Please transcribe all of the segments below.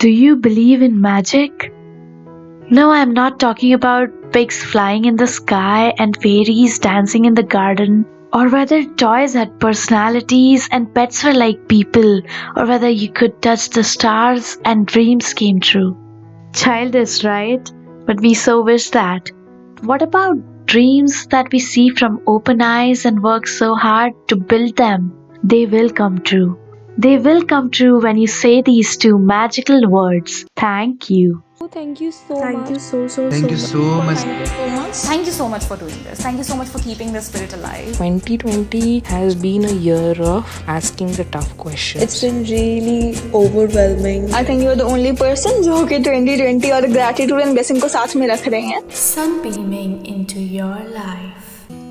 Do you believe in magic? No, I'm not talking about pigs flying in the sky and fairies dancing in the garden, or whether toys had personalities and pets were like people, or whether you could touch the stars and dreams came true. Childish, right? But we so wish that. What about dreams that we see from open eyes and work so hard to build them? They will come true. They will come true when you say these two magical words. Thank you. Thank you so Thank much. you so Thank you so much. Thank you so much. Thank you so much for doing this. Thank you so much for keeping the spirit alive. 2020 has been a year of asking the tough questions. It's been really overwhelming. I think you're the only person जो कि 2020 और gratitude and blessing को साथ में रख रहे हैं. Sunbeaming into your life.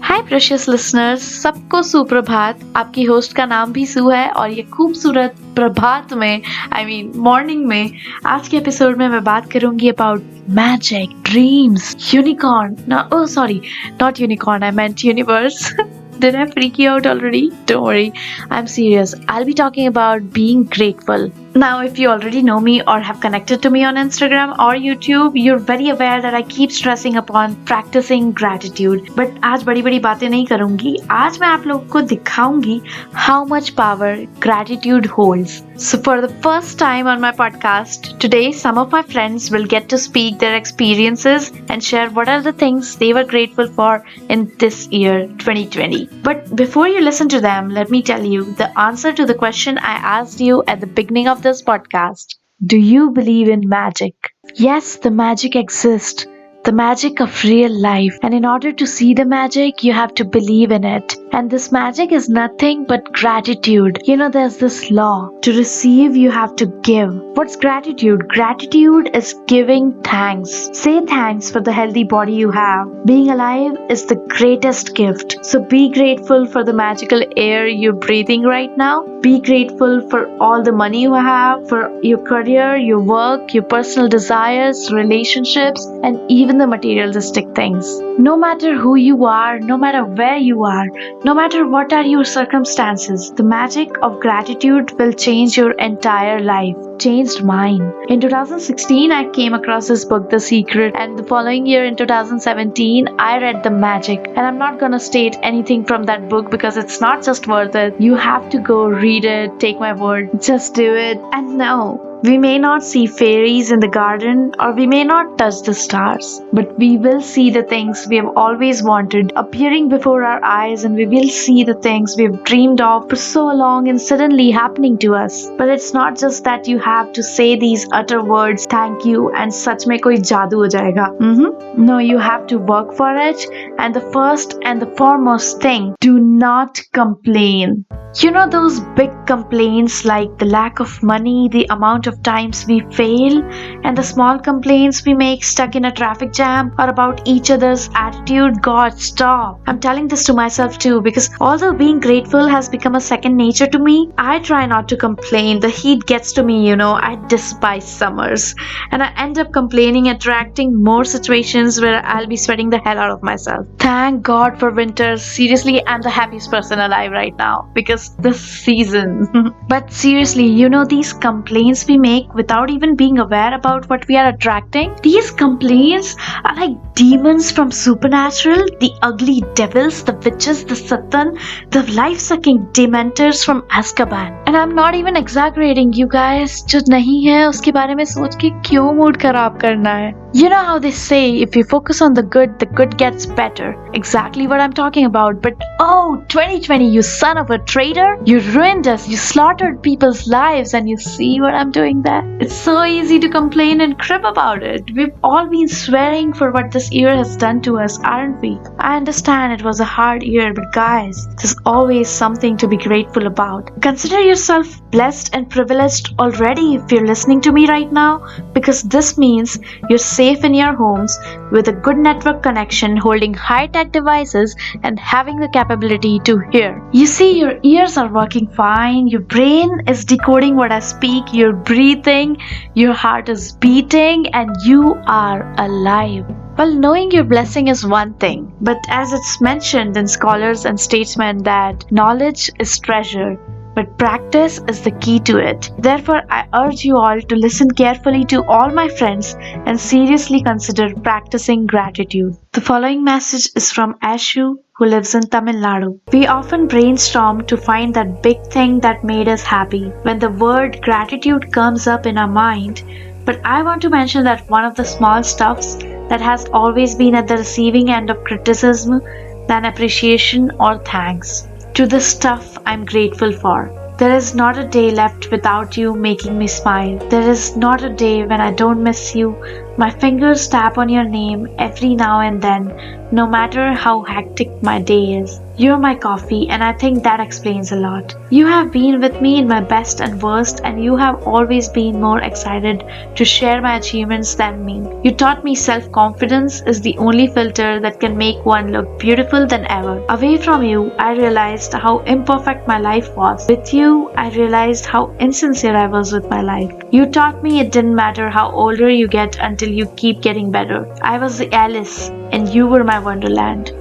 Hi precious listeners, सबको सुप्रभात। आपकी होस्ट का नाम भी सू है और ये खूबसूरत प्रभात में मॉर्निंग में आज के एपिसोड में मैं बात करूंगी about magic, dreams, unicorn. Not unicorn, I meant universe. Did I freak you out already? Don't worry, I'm serious. I'll be talking about being grateful. Now, if you already know me or have connected to me on Instagram or YouTube, you're very aware that I keep stressing upon practicing gratitude. But आज बड़ी बातें नहीं करूंगी. आज मैं आप लोगों को दिखाऊंगी how much power gratitude holds. So for the first time on my podcast, today some of my friends will get to speak their experiences and share what are the things they were grateful for in this year 2020. But before you listen to them, let me tell you the answer to the question I asked you at the beginning of this podcast. Do you believe in magic? Yes, the magic exists. The magic of real life. And in order to see the magic, you have to believe in it. And this magic is nothing but gratitude. You know, there's this law. To receive, you have to give. What's gratitude? Gratitude is giving thanks. Say thanks for the healthy body you have. Being alive is the greatest gift. So be grateful for the magical air you're breathing right now. Be grateful for all the money you have, for your career, your work, your personal desires, relationships, and even the materialistic things. No matter who you are, no matter where you are, no matter what are your circumstances, the magic of gratitude will change your entire life. Changed mine. In 2016, I came across this book, The Secret, and the following year in 2017, I read The Magic. And I'm not gonna state anything from that book because it's not just worth it. You have to go read it, take my word, just do it. And no, we may not see fairies in the garden or we may not touch the stars, but we will see the things we have always wanted appearing before our eyes, and we will see the things we have dreamed of for so long and suddenly happening to us. But it's not just that you have to say these utter words, thank you, and सच में कोई जादू हो जाएगा. No, you have to work for it. And the first and the foremost thing, do not complain. You know those big complaints like the lack of money, the amount of times we fail, and the small complaints we make stuck in a traffic jam or about each other's attitude? God, stop. I'm telling this to myself too because although being grateful has become a second nature to me, I try not to complain. The heat gets to me, you know. I despise summers and I end up complaining, attracting more situations where I'll be sweating the hell out of myself. Thank God for winters. Seriously, I'm the happiest person alive right now because this season. But seriously, you know, these complaints we make without even being aware about what we are attracting, these complaints are like demons from Supernatural, the ugly devils, the witches, the Satan, the life-sucking dementors from Azkaban. And I'm not even exaggerating, you guys. जो नहीं है उसके बारे में सोच के क्यों mood खराब करना है? You know how they say if you focus on the good gets better. Exactly what I'm talking about. But oh, 2020, you son of a traitor, you ruined us, you slaughtered people's lives, and you see what I'm doing there? It's so easy to complain and crib about it. We've all been swearing for what this year has done to us, aren't we? I understand it was a hard year, but guys, there's always something to be grateful about. Consider yourself blessed and privileged already if you're listening to me right now, because this means you're safe in your homes with a good network connection, holding high-tech devices and having the capability to hear. You see, your ears are working fine, your brain is decoding what I speak, you're breathing, your heart is beating, and you are alive. Well, knowing your blessing is one thing, but as it's mentioned in scholars and statesmen that knowledge is treasure, but practice is the key to it. Therefore, I urge you all to listen carefully to all my friends and seriously consider practicing gratitude. The following message is from Ashu, who lives in Tamil Nadu. We often brainstorm to find that big thing that made us happy when the word gratitude comes up in our mind. But I want to mention that one of the small stuffs that has always been at the receiving end of criticism than appreciation or thanks. To the stuff I'm grateful for. There is not a day left without you making me smile. There is not a day when I don't miss you. My fingers tap on your name every now and then, no matter how hectic my day is. You're my coffee, and I think that explains a lot. You have been with me in my best and worst, and you have always been more excited to share my achievements than me. You taught me self-confidence is the only filter that can make one look beautiful than ever. Away from you, I realized how imperfect my life was. With you, I realized how insincere I was with my life. You taught me it didn't matter how older you get until you keep getting better. I was the Alice, and you were my wonderland.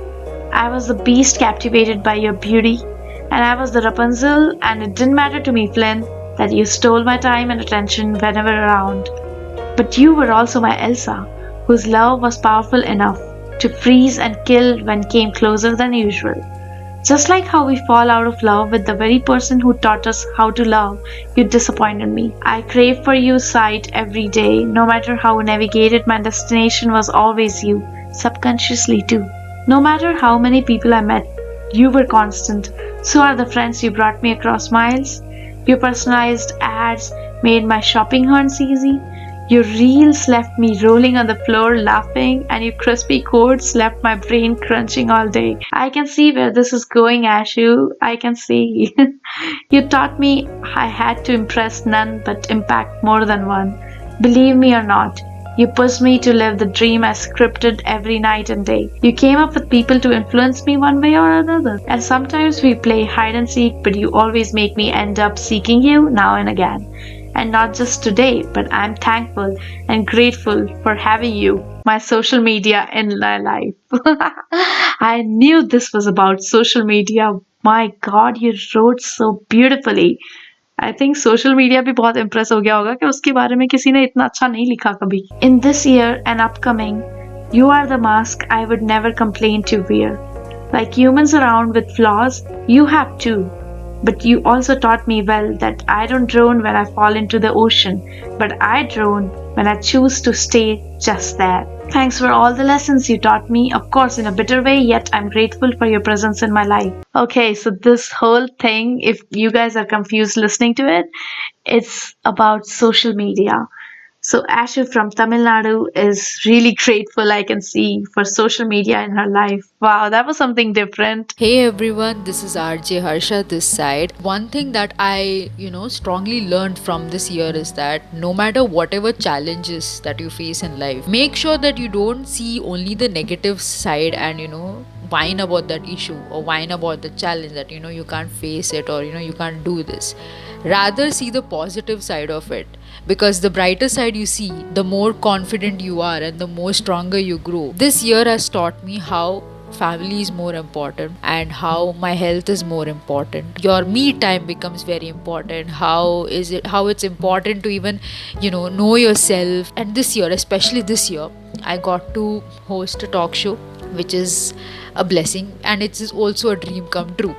I was the beast captivated by your beauty, and I was the Rapunzel, and it didn't matter to me, Flynn, that you stole my time and attention whenever around. But you were also my Elsa, whose love was powerful enough to freeze and kill when came closer than usual. Just like how we fall out of love with the very person who taught us how to love, you disappointed me. I crave for you sight every day, no matter how navigated my destination was always you, subconsciously too. No matter how many people I met, you were constant. So are the friends you brought me across miles. Your personalized ads made my shopping hunts easy. Your reels left me rolling on the floor laughing, and your crispy quotes left my brain crunching all day. I can see where this is going, Ashu. I can see. You taught me I had to impress none but impact more than one. Believe me or not, you pushed me to live the dream I scripted every night and day. You came up with people to influence me one way or another. And sometimes we play hide and seek, but you always make me end up seeking you now and again. And not just today, but I'm thankful and grateful for having you, my social media in my life. I knew this was about social media. My God, you wrote so beautifully. I think social media भी बहुत impress हो गया होगा कि उसके बारे में किसी ने इतना अच्छा नहीं लिखा कभी. In this year and upcoming, you are the mask I would never complain to wear. Like humans around with flaws, you have too. But you also taught me well that I don't drown when I fall into the ocean, but I drown when I choose to stay just there. Thanks for all the lessons you taught me, of course in a bitter way, yet I'm grateful for your presence in my life. Okay, so this whole thing, if you guys are confused listening to it, it's about social media. So Ashu from Tamil Nadu is really grateful, I can see, for social media in her life. Wow, that was something different. Hey everyone, this is RJ Harsha this side. One thing that I, strongly learned from this year is that no matter whatever challenges that you face in life, make sure that you don't see only the negative side and, whine about that issue or whine about the challenge that, you can't face it or, you can't do this. Rather see the positive side of it, because the brighter side you see, the more confident you are and the more stronger you grow. This year has taught me how family is more important and how my health is more important. Your me time becomes very important. How it's important to even know yourself. And this year, especially this year, I got to host a talk show, which is a blessing, and it is also a dream come true.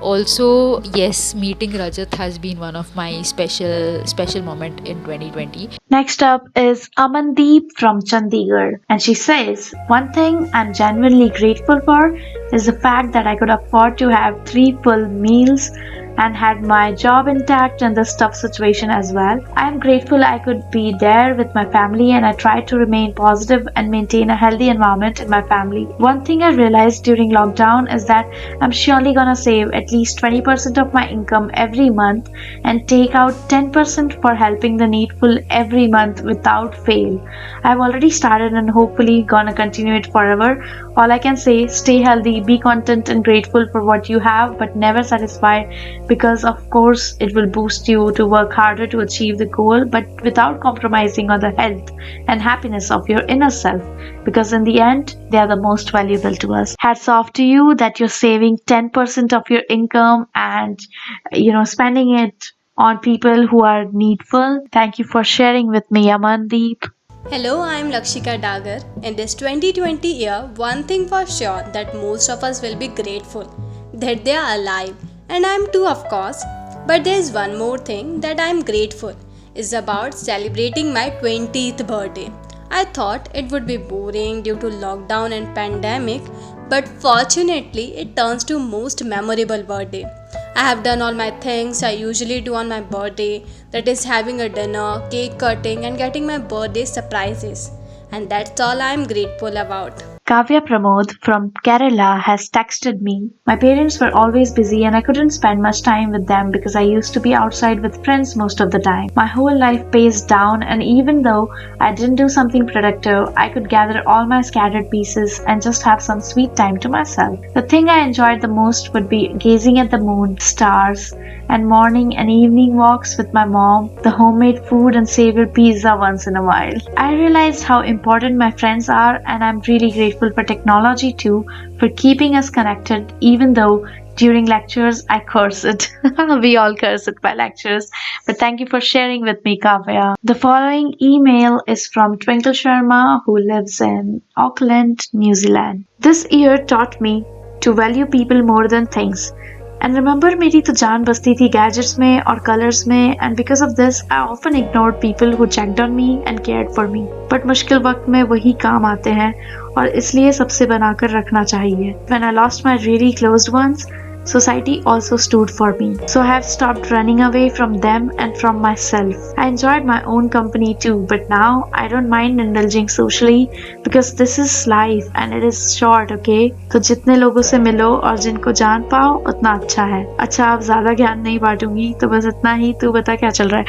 Also, yes, meeting Rajat has been one of my special moment in 2020. Next up is Amandeep from Chandigarh, and she says, one thing I'm genuinely grateful for is the fact that I could afford to have 3 full meals and had my job intact in this tough situation as well. I am grateful I could be there with my family, and I tried to remain positive and maintain a healthy environment in my family. One thing I realized during lockdown is that I'm surely gonna save at least 20% of my income every month and take out 10% for helping the needful every month without fail. I've already started and hopefully gonna continue it forever. All I can say, stay healthy, be content and grateful for what you have, but never satisfied because of course it will boost you to work harder to achieve the goal, but without compromising on the health and happiness of your inner self, because in the end they are the most valuable to us. Hats off to you that you're saving 10% of your income and spending it on people who are needful. Thank you for sharing with me, Amandeep. Hello, I'm Lakshika Dagar. In this 2020 year, one thing for sure that most of us will be grateful that they are alive, and I'm too, of course. But there's one more thing that I'm grateful is about celebrating my 20th birthday. I thought it would be boring due to lockdown and pandemic, but fortunately, it turns to most memorable birthday. I have done all my things I usually do on my birthday, that is having a dinner, cake cutting, and getting my birthday surprises. And that's all I'm grateful about. Kavya Pramod from Kerala has texted me. My parents were always busy and I couldn't spend much time with them because I used to be outside with friends most of the time. My whole life paced down, and even though I didn't do something productive, I could gather all my scattered pieces and just have some sweet time to myself. The thing I enjoyed the most would be gazing at the moon, stars, and morning and evening walks with my mom, the homemade food and savory pizza once in a while. I realized how important my friends are, and I'm really grateful for technology too, for keeping us connected, even though during lectures I curse it. We all curse it by lectures. But thank you for sharing with me, Kavya. The following email is from Twinkle Sharma, who lives in Auckland, New Zealand. This year taught me to value people more than things. And remember, मेरी तो जान बसती थी gadgets में और colors में, and because of this I often ignored people who checked on me and cared for me. But मुश्किल वक्त में वही काम आते हैं और इसलिए सबसे बनाकर रखना चाहिए. When I lost my really closed ones, society also stood for me. So I have stopped running away from them and from myself. I enjoyed my own company too, but now I don't mind indulging socially because this is life and it is short, okay? तो जितने लोगों से मिलो और जिनको जान पाओ उतना अच्छा है. अच्छा, अब ज्यादा ज्ञान नहीं बांटूंगी, तो बस इतना ही. तू बता क्या चल रहा है?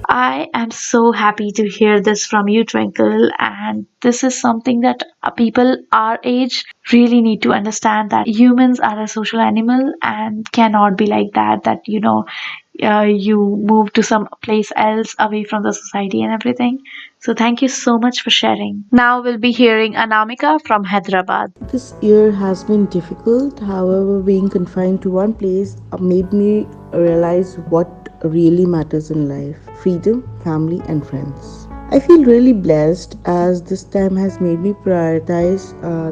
I am so happy to hear this from you, Twinkle, and this is something that people our age really need to understand, that humans are a social animal and cannot be like that you move to some place else away from the society and everything. So thank you so much for sharing. Now we'll be hearing Anamika from Hyderabad. This year has been difficult. However, being confined to one place made me realize what really matters in life: freedom, family, and friends. I feel really blessed as this time has made me prioritize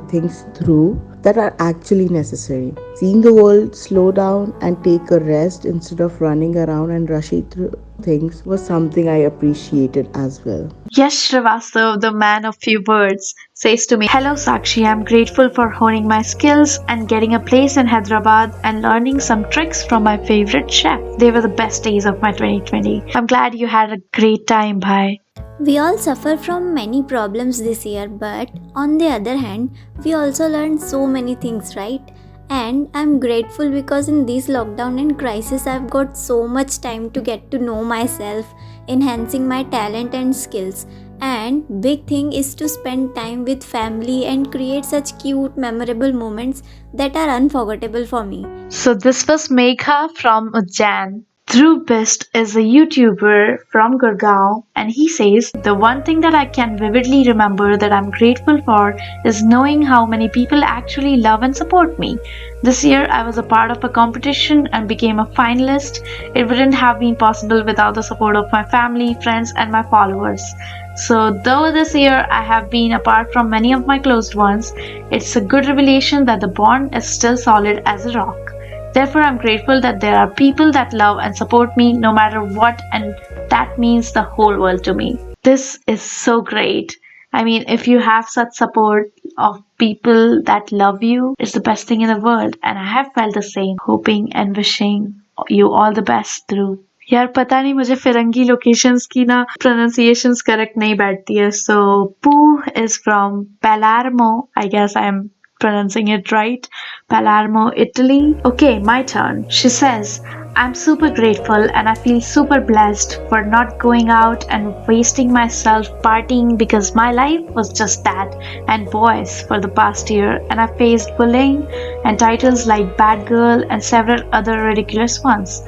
things through that are actually necessary. Seeing the world slow down and take a rest instead of running around and rushing through things was something I appreciated as well. Yash Srivastav, the man of few words, says to me, Hello Sakshi, I'm grateful for honing my skills and getting a place in Hyderabad and learning some tricks from my favorite chef. They were the best days of my 2020. I'm glad you had a great time, bhai. We all suffer from many problems this year, but on the other hand, we also learned so many things, right? And I'm grateful because in this lockdown and crisis, I've got so much time to get to know myself, enhancing my talent and skills. And big thing is to spend time with family and create such cute, memorable moments that are unforgettable for me. So this was Megha from Ujjain. Dhruv Best is a YouTuber from Gurgaon, and he says, the one thing that I can vividly remember that I'm grateful for is knowing how many people actually love and support me. This year I was a part of a competition and became a finalist. It wouldn't have been possible without the support of my family, friends, and my followers. So though this year I have been apart from many of my closed ones, it's a good revelation that the bond is still solid as a rock. Therefore, I'm grateful that there are people that love and support me no matter what, and that means the whole world to me. This is so great. I mean, if you have such support of people that love you, it's the best thing in the world, and I have felt the same, hoping and wishing you all the best through. यार पता नहीं मुझे फिरंगी locations की ना pronunciations correct नहीं बैठती है. So Pooh is from Palermo. I guess I'm pronouncing it right. Palermo, Italy. Okay, my turn. She says, I'm super grateful and I feel super blessed for not going out and wasting myself partying because my life was just that and boys for the past year, and I faced bullying and titles like bad girl and several other ridiculous ones.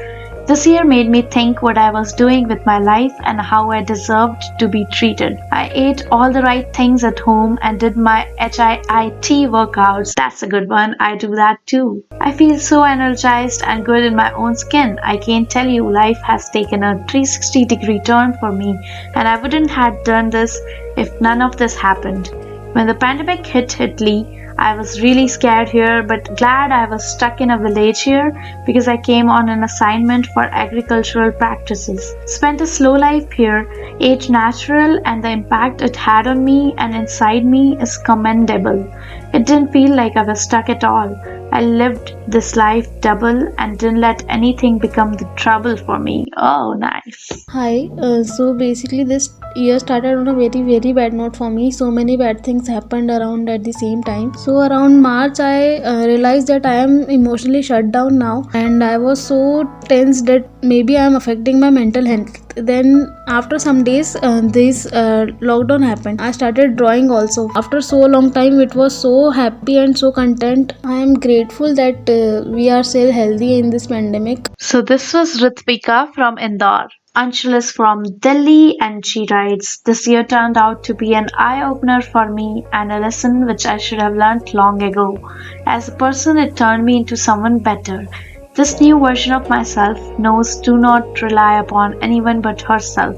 This year made me think what I was doing with my life and how I deserved to be treated. I ate all the right things at home and did my HIIT workouts. That's a good one. I do that too. I feel so energized and good in my own skin. I can't tell you, life has taken a 360-degree turn for me, and I wouldn't have done this if none of this happened. When the pandemic hit Italy, I was really scared here, but glad I was stuck in a village here because I came on an assignment for agricultural practices. Spent a slow life here, ate natural, and the impact it had on me and inside me is commendable. It didn't feel like I was stuck at all. I lived this life double and didn't let anything become the trouble for me. Oh, nice. Hi, so basically, this year started on a very bad note for me. So many bad things happened around at the same time. So, around March, I realized that I am emotionally shut down now, and I was so tense that maybe I am affecting my mental health. Then, after some days, this lockdown happened. I started drawing also. After so long time, it was so happy and so content. I am grateful that we are still healthy in this pandemic. So this was Ritvika from Indore. Anshul is from Delhi and she writes, this year turned out to be an eye-opener for me and a lesson which I should have learnt long ago. As a person, it turned me into someone better. This new version of myself knows do not rely upon anyone but herself.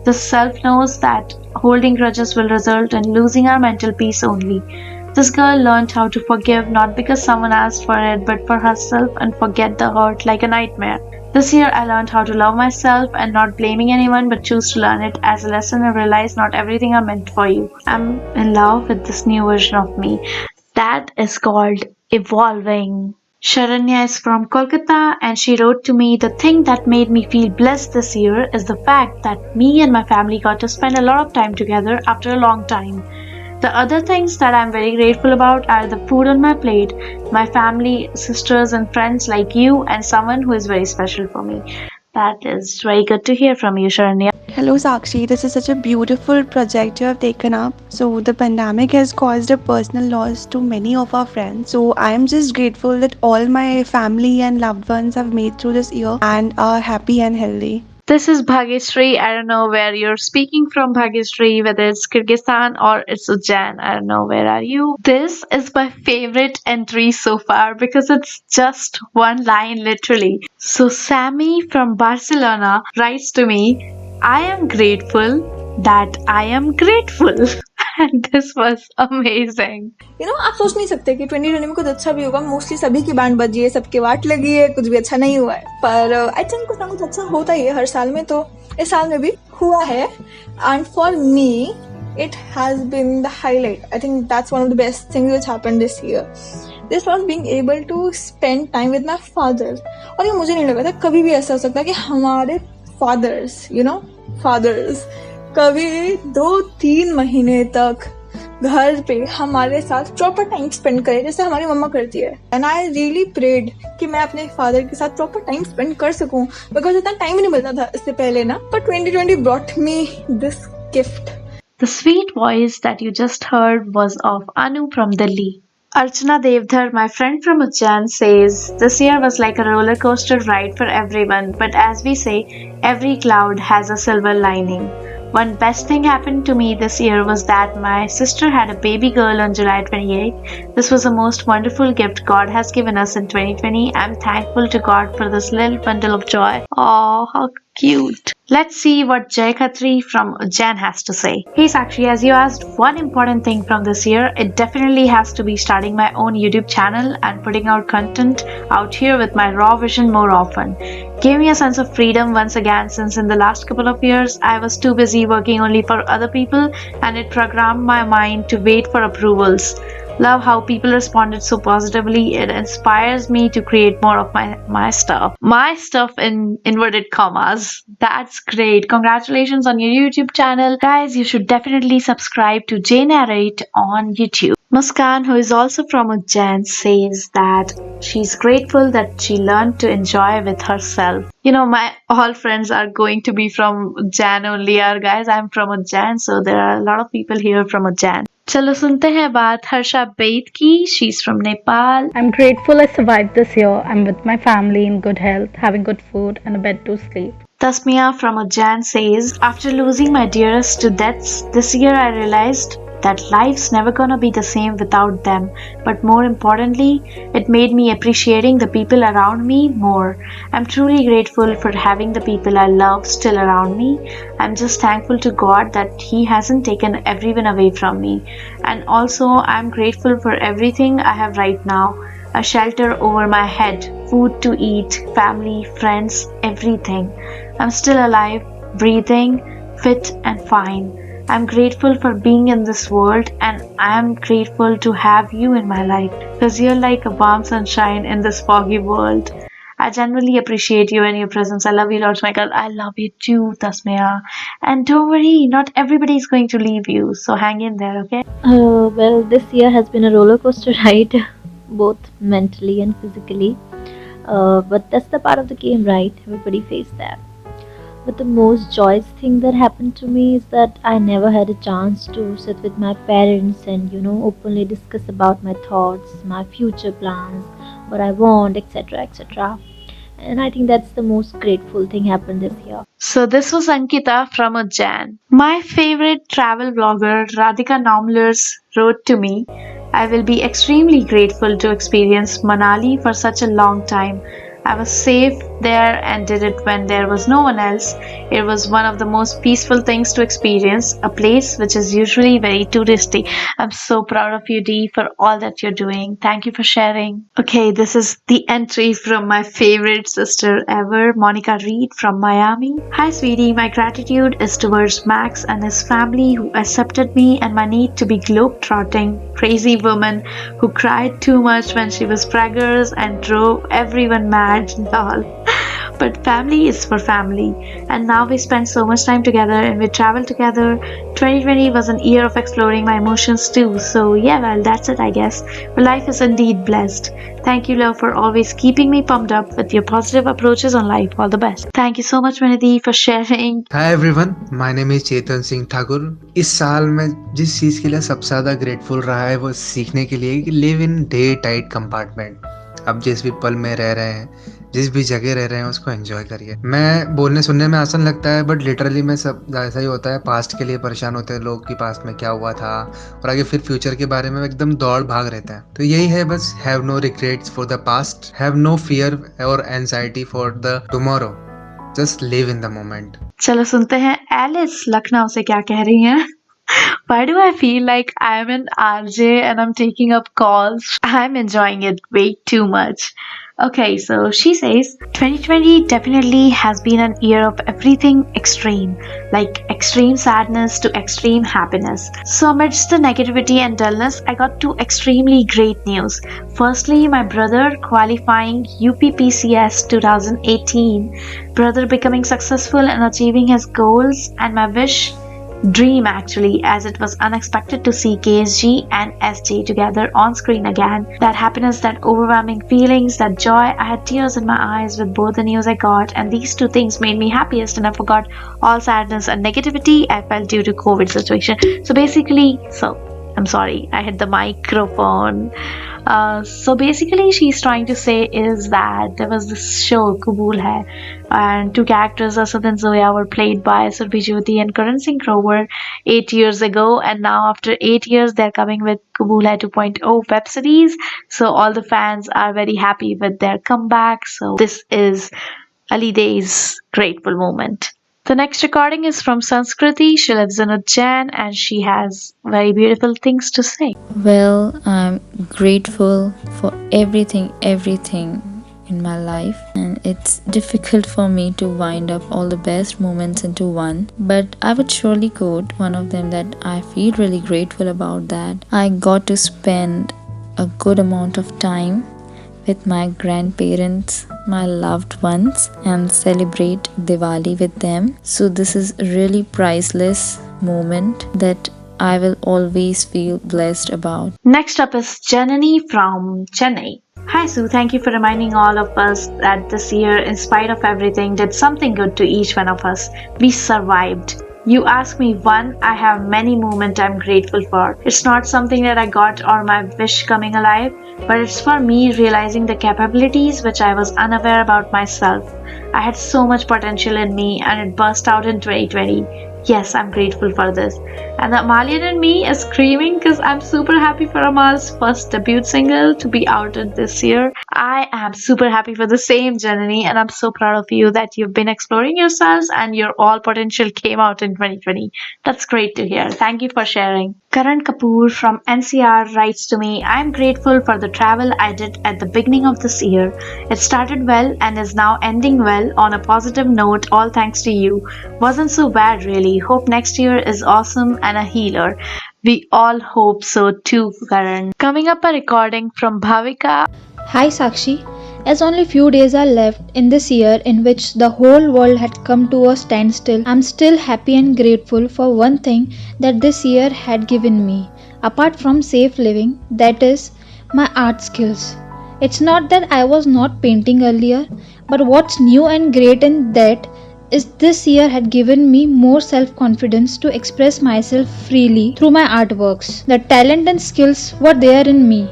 This self knows that holding grudges will result in losing our mental peace only. This girl learned how to forgive not because someone asked for it but for herself and forget the hurt like a nightmare. This year I learned how to love myself and not blaming anyone but choose to learn it as a lesson and realize not everything are meant for you. I'm in love with this new version of me. That is called evolving. Sharanya is from Kolkata and she wrote to me, the thing that made me feel blessed this year is the fact that me and my family got to spend a lot of time together after a long time. The other things that I'm very grateful about are the food on my plate, my family, sisters and friends like you, and someone who is very special for me. That is very good to hear from you, Sharanya. Hello Sakshi, this is such a beautiful project you have taken up. So the pandemic has caused a personal loss to many of our friends. So I am just grateful that all my family and loved ones have made through this year and are happy and healthy. This is Bhagyashree. I don't know where you're speaking from, Bhagyashree, whether it's Kyrgyzstan or it's Ujjain. I don't know. Where are you? This is my favorite entry so far because it's just one line literally. So, Sammy from Barcelona writes to me, I am grateful that I am grateful. And this was amazing. आप सोच नहीं सकते कि 2020 में कुछ अच्छा भी होगा. मोस्टली सभी की बैंड बजी है, सबके वाट लगी है, कुछ भी अच्छा नहीं हुआ है. पर आई थिंक कुछ ना कुछ अच्छा होता ही है हर साल में, तो इस साल में भी हुआ है. And for me it has been the highlight. I think that's one of the best things which happened this year. This was being able to spend time with my father. और ये मुझे नहीं लगा था कभी भी ऐसा हो सकता कि हमारे fathers कभी 2-3 महीने तक घर पे हमारे साथ प्रॉपर टाइम स्पेंड करे जैसे हमारी मम्मा करती है. एंड आई रियली प्रेड कि मैं अपने फादर के साथ प्रॉपर टाइम स्पेंड कर सकूं, बिकॉज इतना टाइम नहीं मिलता था इससे पहले ना. पर 2020 brought me this gift. The sweet voice that you just heard was of Anu from Delhi. Archana Devdhar, my friend from Ujjain, says, this year was like a roller coaster ride for everyone, but as we say, every cloud has a silver lining. One best thing happened to me this year was that my sister had a baby girl on July 28th. This was the most wonderful gift God has given us in 2020. I'm thankful to God for this little bundle of joy. Oh, how cute. Let's see what Jay Khatri from Ujjain has to say. Hey Sakshi, as you asked, one important thing from this year, it definitely has to be starting my own YouTube channel and putting out content out here with my raw vision more often. Gave me a sense of freedom once again, since in the last couple of years I was too busy working only for other people and it programmed my mind to wait for approvals. Love how people responded so positively. It inspires me to create more of my stuff. My stuff in inverted commas. That's great. Congratulations on your YouTube channel. Guys, you should definitely subscribe to J Narrate on YouTube. Muskan, who is also from Ujjain, says that she's grateful that she learned to enjoy with herself. You know, my all friends are going to be from Ujjain only, guys. I'm from Ujjain, so there are a lot of people here from Ujjain. चलो सुनते हैं बात हर्षा बेद की. She's from Nepal. I'm grateful I survived this year. I'm with my family in good health, having good food, and a bed to sleep. Tasmia from Ujjain says, after losing my dearest to deaths, this year I realized that life's never gonna be the same without them. But more importantly, it made me appreciating the people around me more. I'm truly grateful for having the people I love still around me. I'm just thankful to God that He hasn't taken everyone away from me. And also, I'm grateful for everything I have right now. A shelter over my head, food to eat, family, friends, everything. I'm still alive, breathing, fit and fine. I'm grateful for being in this world, and I'm grateful to have you in my life because you're like a warm sunshine in this foggy world. I genuinely appreciate you and your presence. I love you, Lord Michael. I love you too, Tasmea. And don't worry, not everybody is going to leave you, so hang in there, okay? Well, this year has been a roller coaster ride, both mentally and physically. But that's the part of the game, right? Everybody faced that. But the most joyous thing that happened to me is that I never had a chance to sit with my parents and, openly discuss about my thoughts, my future plans, what I want, etc., etc. And I think that's the most grateful thing happened this year. So this was Ankita from Ujjain. My favorite travel vlogger Radhika Nomlers wrote to me, I will be extremely grateful to experience Manali for such a long time. I was safe there and did it when there was no one else. It was one of the most peaceful things to experience, a place which is usually very touristy. I'm so proud of you, Dee, for all that you're doing. Thank you for sharing. Okay, this is the entry from my favorite sister ever, Monica Reed from Miami. Hi, sweetie. My gratitude is towards Max and his family who accepted me and my need to be globe-trotting, crazy woman who cried too much when she was preggers and drove everyone mad. Lol. But family is for family, and now we spend so much time together and we travel together. 2020 was an year of exploring my emotions too, so yeah, well, that's it, I guess. But life is indeed blessed. Thank you, love, for always keeping me pumped up with your positive approaches on life. All the best. Thank you so much, Manidi, for sharing. Hi everyone, my name is Chetan Singh Thakur. इस साल में जिस चीज के लिए सबसे ज्यादा grateful रहा है वो सीखने के लिए कि live in day tight compartment. अब जिस भी पल में रह रहे हैं, जिस भी जगह रह रहे हैं, उसको एंजॉय करिए. मैं बोलने सुनने में आसान लगता है, बट लिटरली में सब ऐसा ही होता है. पास्ट के लिए परेशान होते हैं लोग कि पास्ट में क्या हुआ था, और आगे फिर फ्यूचर के बारे में एकदम दौड़ भाग रहता है. तो यही है बस, have no regrets for the past, have no fear और anxiety for the tomorrow, just live in the moment. चलो सुनते हैं एलिस लखनऊ से क्या कह रही हैं. Why do I feel like I'm an RJ and I'm taking up calls? I'm enjoying it way too much. Okay, so she says 2020 definitely has been an year of everything extreme, like extreme sadness to extreme happiness. So amidst the negativity and dullness, I got two extremely great news. Firstly, my brother qualifying UPPCS 2018, brother becoming successful and achieving his goals, and my dream actually, as it was unexpected to see KSG and SG together on screen again. That happiness, that overwhelming feelings, that joy, I had tears in my eyes with both the news I got, and these two things made me happiest, and I forgot all sadness and negativity I felt due to COVID situation. So I'm sorry, I hit the microphone. So basically she's trying to say is that there was this show Kabul Hai, and two characters Asad and Zoya were played by Surbhi Jyoti and Karan Singh Grover 8 years ago, and now after 8 years they're coming with Kabul Hai 2.0 web series, so all the fans are very happy with their comeback. So this is Ali Day's grateful moment. The next recording is from Sanskriti. She lives in Ujjain and she has very beautiful things to say. Well, I'm grateful for everything in my life, and it's difficult for me to wind up all the best moments into one. But I would surely quote one of them that I feel really grateful about, that I got to spend a good amount of time with my grandparents, my loved ones, and celebrate Diwali with them. So this is a really priceless moment that I will always feel blessed about. Next up is Janani from Chennai. Hi Sue, thank you for reminding all of us that this year, in spite of everything, did something good to each one of us. We survived. You ask me one, I have many moments I'm grateful for. It's not something that I got or my wish coming alive, but it's for me realizing the capabilities which I was unaware about myself. I had so much potential in me and it burst out in 2020. Yes, I'm grateful for this. And the Amalian in me is screaming because I'm super happy for Amal's first debut single to be outed this year. I am super happy for the same, Janani, and I'm so proud of you that you've been exploring yourselves and your all potential came out in 2020. That's great to hear. Thank you for sharing. Karan Kapoor from NCR writes to me, I'm grateful for the travel I did at the beginning of this year. It started well and is now ending well on a positive note, all thanks to you. Wasn't so bad really. Hope next year is awesome and a healer. We all hope so too, Karan. Coming up, a recording from Bhavika. Hi Sakshi. As only few days are left in this year in which the whole world had come to a standstill, I'm still happy and grateful for one thing that this year had given me, apart from safe living, that is my art skills. It's not that I was not painting earlier, but what's new and great in that is this year had given me more self confidence to express myself freely through my artworks. The talent and skills were there in me,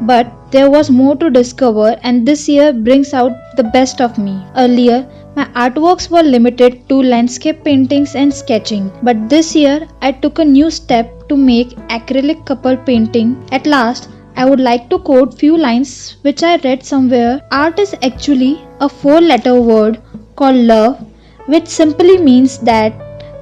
but there was more to discover, and this year brings out the best of me. Earlier, my artworks were limited to landscape paintings and sketching, but this year I took a new step to make acrylic couple painting. At last, I would like to quote few lines which I read somewhere. Art is actually a four-letter word called love, which simply means that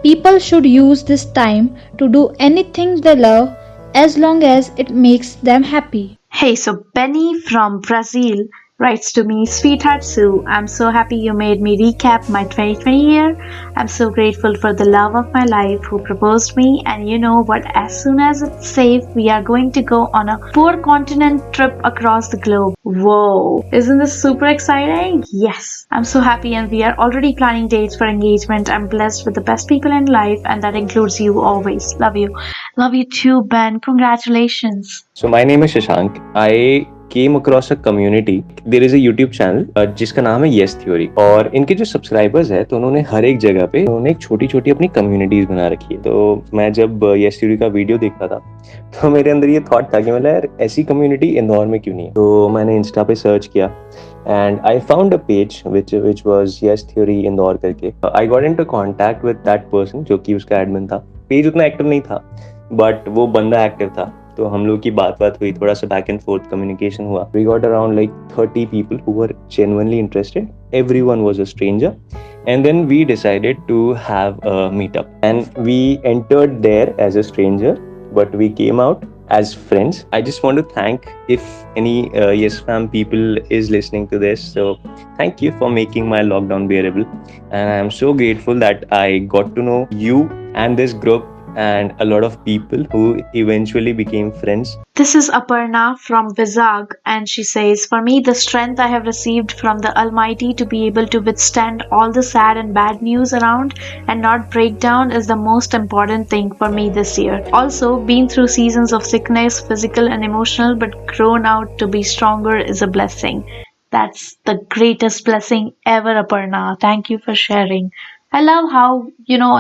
people should use this time to do anything they love as long as it makes them happy. Hey, so Benny from Brazil writes to me, Sweetheart Sue, I'm so happy you made me recap my 2020 year. I'm so grateful for the love of my life who proposed me, and you know what, as soon as it's safe, we are going to go on a 4-continent trip across the globe. Whoa, isn't this super exciting? Yes, I'm so happy and we are already planning dates for engagement. I'm blessed with the best people in life and that includes you always. Love you. Love you too, Ben. Congratulations. So my name is Shashank. I came across a community. There is a YouTube channel जिसका नाम है Yes Theory, और इनके जो subscribers है तो उन्होंने हर एक जगह पे उन्होंने एक छोटी छोटी अपनी कम्युनिटीज बना रखी है. तो मैं जब Yes Theory का वीडियो देखता था तो मेरे अंदर ये थॉट था कि मतलब यार ऐसी कम्युनिटी इंदौर में क्यों नहीं है. तो मैंने इंस्टा पे सर्च किया and I found a page which was Yes Theory Indore करके. I got into contact with that person जो कि उसका एडमिन था. पेज उतना एक्टिव नहीं था बट वो बंदा एक्टिव था. तो हम लोग की बात हुई, थोड़ा सा बैक एंड फोर्थ कम्युनिकेशन हुआ. We got around like 30 people who were genuinely interested. Everyone was a stranger, and then we decided to have a meetup, and we entered there as a stranger, but we came out as friends. I just want to thank, if any Yes Fam people is listening to this, so thank you for making my lockdown bearable, and I am so grateful that I got to know you and this group and a lot of people who eventually became friends. This is Aparna from Vizag, and she says, for me, the strength I have received from the Almighty to be able to withstand all the sad and bad news around and not break down is the most important thing for me this year. Also, being through seasons of sickness, physical and emotional, but grown out to be stronger is a blessing. That's the greatest blessing ever, Aparna. Thank you for sharing. I love how,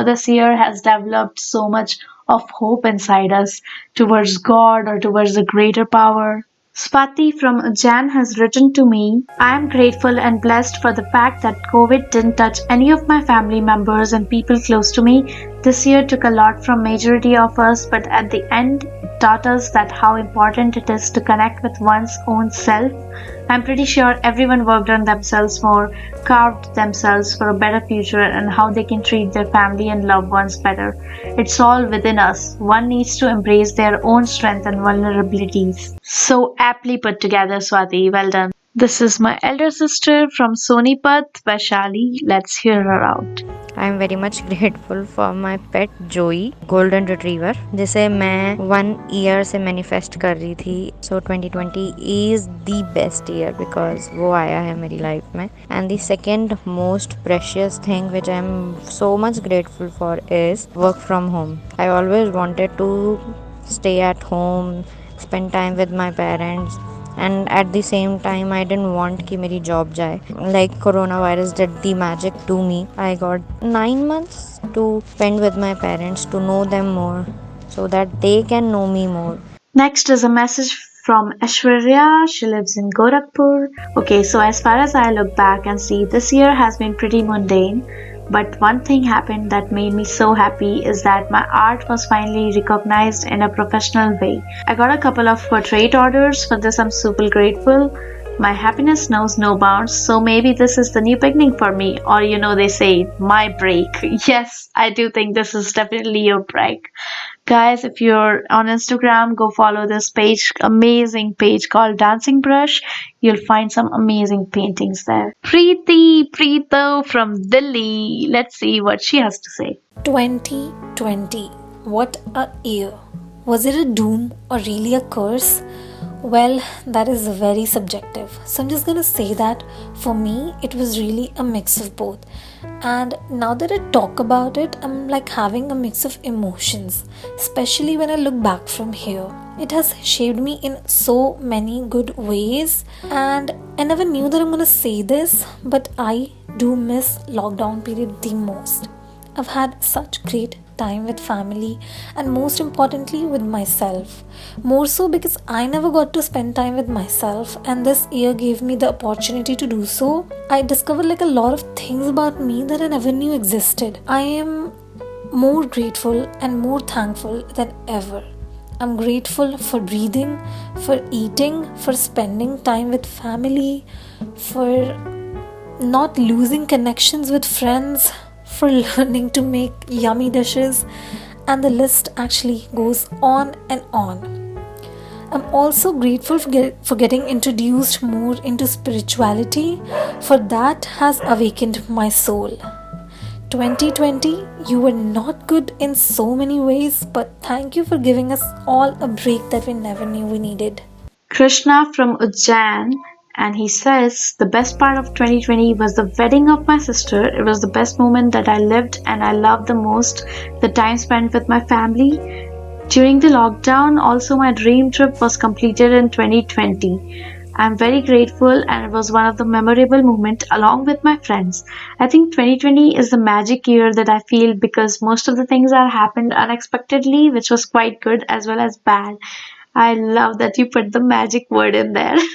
this year has developed so much of hope inside us towards God or towards a greater power. Swati from Ujjain has written to me, I am grateful and blessed for the fact that COVID didn't touch any of my family members and people close to me. This year took a lot from majority of us, but at the end it taught us that how important it is to connect with one's own self. I'm pretty sure everyone worked on themselves more, carved themselves for a better future and how they can treat their family and loved ones better. It's all within us. One needs to embrace their own strength and vulnerabilities. So aptly put together, Swati. Well done. This is my elder sister from Sonipat, Vaishali. Let's hear her out. I am very much grateful for my pet Joey golden retriever, जिसे मैं 1 year से manifest कर रही थी. So 2020 is the best year because वो आया है मेरी लाइफ में. And the second most precious thing which I am so much grateful for is work from home. I always wanted to stay at home, spend time with my parents, and at the same time I didn't want कि मेरी job जाए. Like coronavirus did the magic to me. I got 9 months to spend with my parents, to know them more so that they can know me more. Next is a message from Ashwarya. She lives in Gorakhpur. Okay, so as far as I look back and see, this year has been pretty mundane. But one thing happened that made me so happy is that my art was finally recognized in a professional way. I got a couple of portrait orders. For this, I'm super grateful. My happiness knows no bounds, so maybe this is the new beginning for me. Or, they say, my break. Yes, I do think this is definitely your break. Guys, if you're on Instagram, go follow this page, amazing page called Dancing Brush. You'll find some amazing paintings there. Preeto from Delhi. Let's see what she has to say. 2020. What a year. Was it a doom or really a curse? Well, that is very subjective. So I'm just gonna say that for me, it was really a mix of both. And now that I talk about it, I'm like having a mix of emotions, especially when I look back from here. It has shaped me in so many good ways, and I never knew that I'm gonna say this, but I do miss lockdown period the most. I've had such great time with family and most importantly with myself. More so because I never got to spend time with myself, and this year gave me the opportunity to do so. I discovered like a lot of things about me that I never knew existed. I am more grateful and more thankful than ever. I'm grateful for breathing, for eating, for spending time with family, for not losing connections with friends, for learning to make yummy dishes, and the list actually goes on and on. I'm also grateful for getting introduced more into spirituality, for that has awakened my soul. 2020, you were not good in so many ways, but thank you for giving us all a break that we never knew we needed. Krishna from Ujjain, and he says the best part of 2020 was the wedding of my sister. It was the best moment that I lived, and I loved the most the time spent with my family. During the lockdown, also my dream trip was completed in 2020. I'm very grateful, and it was one of the memorable moments along with my friends. I think 2020 is the magic year that I feel because most of the things that happened unexpectedly, which was quite good as well as bad. I love that you put the magic word in there.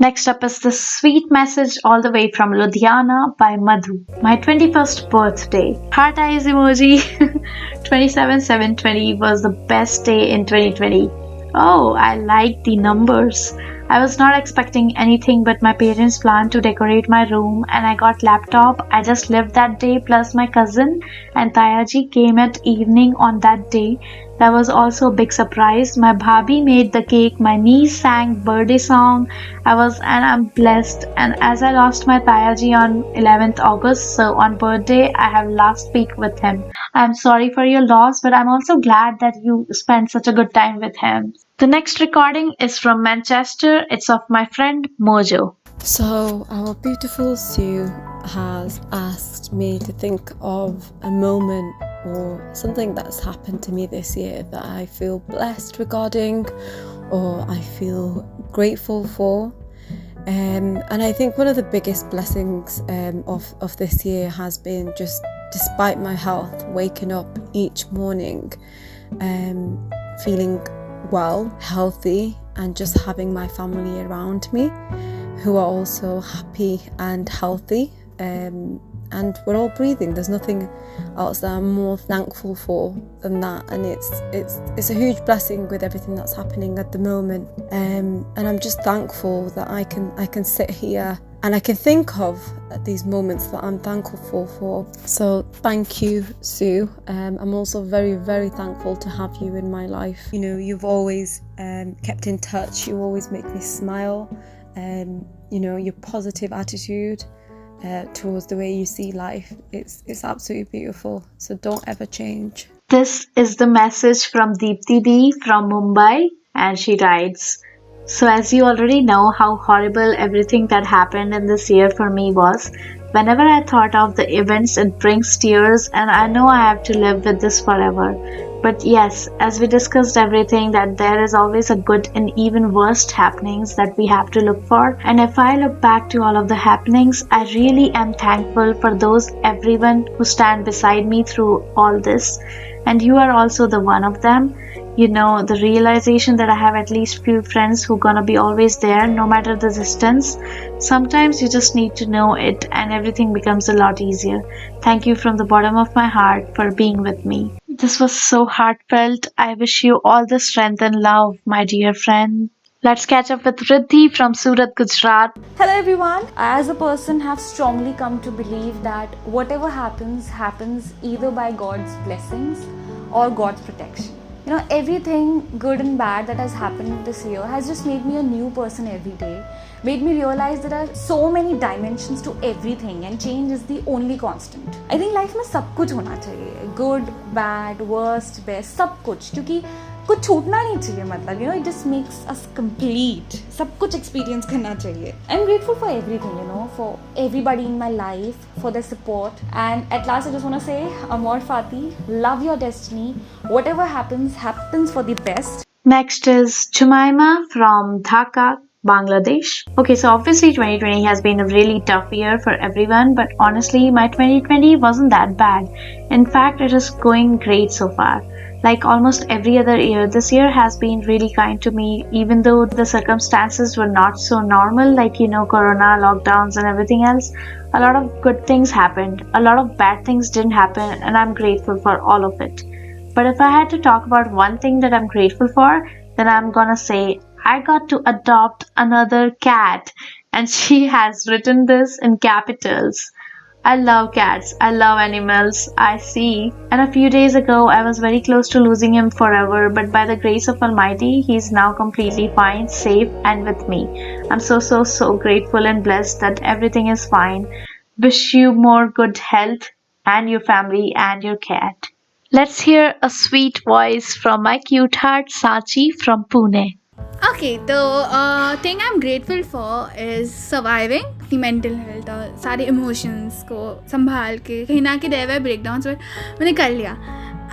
Next up is this sweet message all the way from Ludhiana by Madhu. My 21st birthday. Heart eyes emoji. 27/7/20 was the best day in 2020. Oh, I like the numbers. I was not expecting anything, but my parents planned to decorate my room and I got laptop. I just lived that day, plus my cousin and Tayaji came at evening on that day. That was also a big surprise. My bhabhi made the cake, my niece sang birthday song. I'm blessed. And as I lost my Tayaji on 11th August, so on birthday, I have last week with him. I'm sorry for your loss, but I'm also glad that you spent such a good time with him. The next recording is from Manchester. It's of my friend Mojo. So, our beautiful Sue has asked me to think of a moment or something that's happened to me this year that I feel blessed regarding or I feel grateful for. And I think one of the biggest blessings of this year has been just, despite my health, waking up each morning feeling well, healthy, and just having my family around me who are also happy and healthy, and we're all breathing. There's nothing else that I'm more thankful for than that, and it's a huge blessing with everything that's happening at the moment, and I'm just thankful that I can sit here and I can think of these moments that I'm thankful for. So thank you, Sue. I'm also very, very thankful to have you in my life. You know, you've always kept in touch. You always make me smile. your positive attitude towards the way you see life. It's absolutely beautiful. So don't ever change. This is the message from Deepti D from Mumbai, and she writes, so, as you already know how horrible everything that happened in this year for me was, whenever I thought of the events, it brings tears, and I know I have to live with this forever. But yes, as we discussed everything, that there is always a good and even worst happenings that we have to look for. And if I look back to all of the happenings, I really am thankful for those everyone who stand beside me through all this. And you are also the one of them. The realization that I have at least few friends who gonna be always there no matter the distance. Sometimes you just need to know it and everything becomes a lot easier. Thank you from the bottom of my heart for being with me. This was so heartfelt. I wish you all the strength and love, my dear friend. Let's catch up with Riddhi from Surat, Gujarat. Hello everyone. I, as a person, have strongly come to believe that whatever happens, happens either by God's blessings or God's protection. Everything good and bad that has happened this year has just made me a new person every day, made me realize there are so many dimensions to everything and change is the only constant. I think life में सब कुछ होना चाहिए, good, bad, worst, best, सब कुछ, क्योंकि कुछ छूटना नहीं चाहिए, मतलब it just makes us complete. सब कुछ experience करना चाहिए. I'm grateful for everything, for everybody in my life, for their support. And at last I just want to say, Amor Fati, love your destiny. Whatever happens, happens for the best. Next is Jemima from Dhaka, Bangladesh. Okay, so obviously 2020 has been a really tough year for everyone, but honestly, my 2020 wasn't that bad. In fact, it is going great so far. Like almost every other year, this year has been really kind to me, even though the circumstances were not so normal, like Corona, lockdowns, and everything else. A lot of good things happened, a lot of bad things didn't happen, and I'm grateful for all of it. But if I had to talk about one thing that I'm grateful for, then I'm gonna say I got to adopt another cat, and she has written this in capitals. I love cats. I love animals. I see. And a few days ago, I was very close to losing him forever, but by the grace of Almighty, he's now completely fine, safe, and with me. I'm so, so, so grateful and blessed that everything is fine. Wish you more good health and your family and your cat. Let's hear a sweet voice from my cute heart, Sachi from Pune. Okay, the thing I'm grateful for is surviving the mental health और सारे emotions को संभाल के कहीं ना कहीं there were breakdowns but मैंने कर लिया.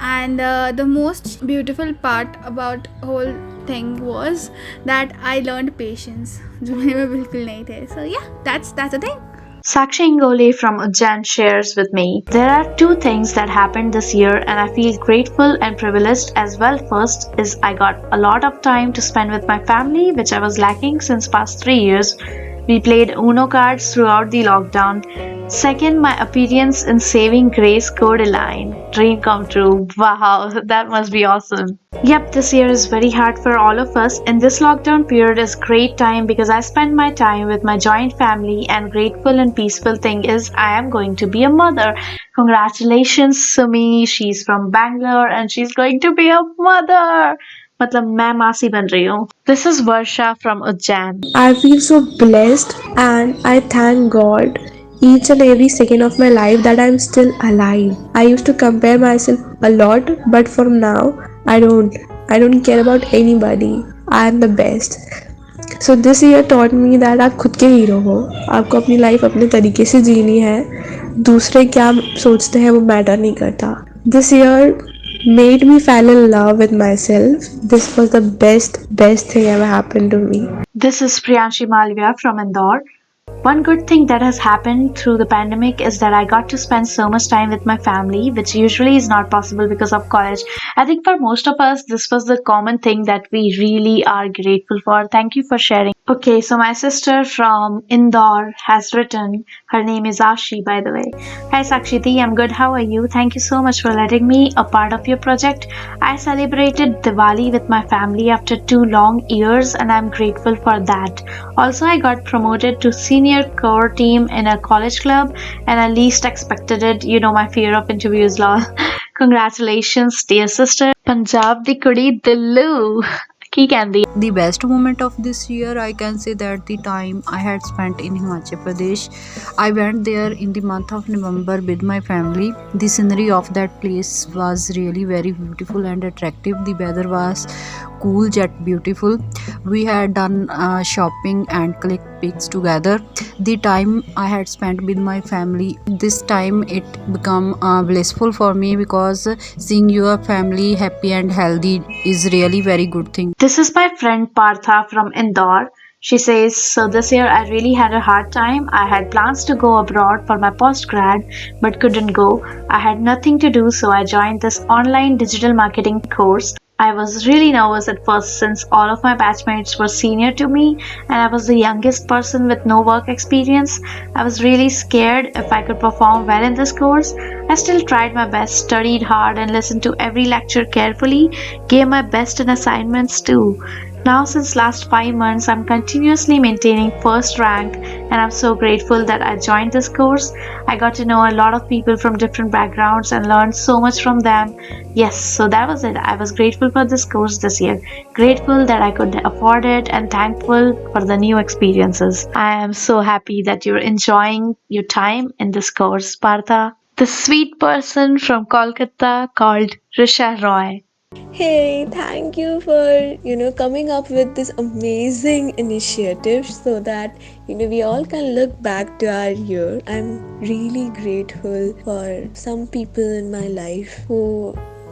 And the most beautiful part about whole thing was that I learned patience जो मेरे में बिल्कुल नहीं थे. So yeah, that's the thing. Sakshi Ingole from Ujjain shares with me, there are two things that happened this year and I feel grateful and privileged as well. First is I got a lot of time to spend with my family, which I was lacking since past 3 years. We played Uno cards throughout the lockdown. Second, my appearance in Saving Grace Codeline. Dream come true. Wow, that must be awesome. Yep, this year is very hard for all of us, and this lockdown period is great time because I spend my time with my joint family, and grateful and peaceful thing is I am going to be a mother. Congratulations, Sumi. She's from Bangalore and she's going to be a mother. मतलब मैं मासी बन रही हूँ. This is Varsha from Ujjain. I feel so blessed and I thank God each and every second of my life that I'm still alive. I used to compare myself a lot, but for now, I don't. I don't care about anybody. I am the best. So this year taught me that आप खुद के hero हो. आपको अपनी life अपने तरीके से जीनी है. दूसरे क्या सोचते हैं वो मैटर नहीं करता. This year made me fall in love with myself. This was the best thing ever happened to me. This is Priyanshi Malviya from Indore. One good thing that has happened through the pandemic is that I got to spend so much time with my family, which usually is not possible because of college. I think for most of us, this was the common thing that we really are grateful for. Thank you for sharing. Okay, so my sister from Indore has written, her name is Ashi, by the way. Hi Sakshiti, I'm good. How are you? Thank you so much for letting me a part of your project. I celebrated Diwali with my family after 2 long years and I'm grateful for that. Also, I got promoted to senior core team in a college club and I least expected it. You know my fear of interviews law. Congratulations, dear sister. Punjab di kudi Dillu. ਕੀ ਕਹਿੰਦੀ The best moment of this year, I can say that the time I had spent in Himachal Pradesh. I went there in the month of November with my family. The scenery of that place was really very beautiful and attractive. The weather was cool yet beautiful. We had done shopping and clicked pics together. The time I had spent with my family, this time it become blissful for me, because seeing your family happy and healthy is really very good thing. This is my friend Partha from Indore. She says, so this year I really had a hard time. I had plans to go abroad for my postgrad but couldn't go. I had nothing to do, so I joined this online digital marketing course. I was really nervous at first since all of my batchmates were senior to me and I was the youngest person with no work experience. I was really scared if I could perform well in this course. I still tried my best, studied hard, and listened to every lecture carefully, gave my best in assignments too. Now, since last 5 months, I'm continuously maintaining first rank, and I'm so grateful that I joined this course. I got to know a lot of people from different backgrounds and learned so much from them. Yes, so that was it. I was grateful for this course this year, grateful that I could afford it, and thankful for the new experiences. I am so happy that you're enjoying your time in this course, Partha. The sweet person from Kolkata called Risha Roy. Hey, thank you for coming up with this amazing initiative so that we all can look back to our year. I'm really grateful for some people in my life who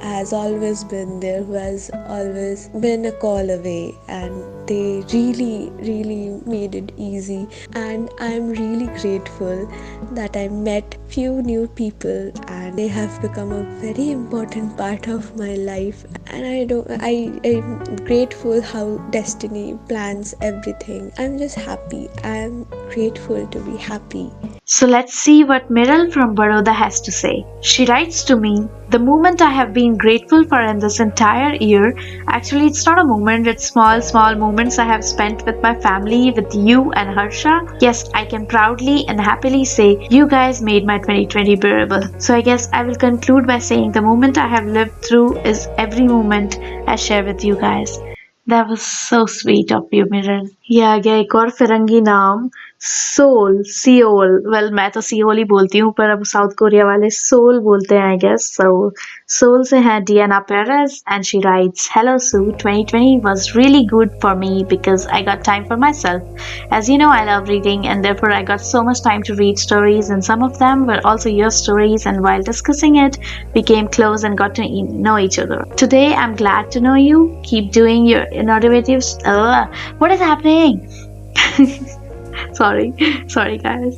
has always been there, who has always been a call away, and they really made it easy. And I'm really grateful that I met few new people and they have become a very important part of my life. And I'm grateful how destiny plans everything. I'm just happy. I'm grateful to be happy. So let's see what Miral from Baroda has to say. She writes to me, the moment I have been grateful for in this entire year, actually it's not a moment, it's small moments I have spent with my family, with you and Harsha. Yes, I can proudly and happily say you guys made my 2020 bearable. So I guess I will conclude by saying the moment I have lived through is every moment I share with you guys. That was so sweet of you, Miral. ये आ गया एक और फिरंगी नाम Seoul well मैं तो Seoul ही बोलती हूँ पर अब साउथ कोरिया वाले सोल बोलते हैं आई गेस सो सोल से है Diana Perez and she writes hello so 2020 was really good for me because I got time for myself. As you know, I love reading and therefore I got so much time to read stories, and some of them were also your stories, and while discussing it we came close and got to know each other. Today I'm glad to know you. Keep doing your innovative what is happening? Sorry guys.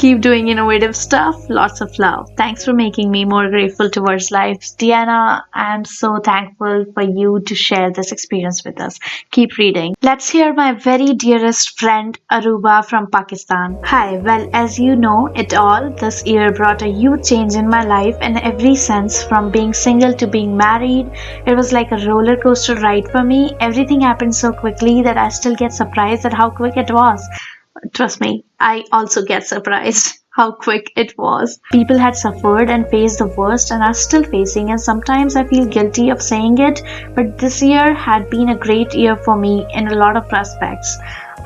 Keep doing innovative stuff. Lots of love. Thanks for making me more grateful towards life. Diana, I am so thankful for you to share this experience with us. Keep reading. Let's hear my very dearest friend Aruba from Pakistan. Hi, well, as you know it all, this year brought a huge change in my life in every sense, from being single to being married. It was like a roller coaster ride for me. Everything happened so quickly that I still get surprised at how quick it was. Trust me, I also get surprised how quick it was. People had suffered and faced the worst and are still facing, and sometimes I feel guilty of saying it, but this year had been a great year for me in a lot of aspects.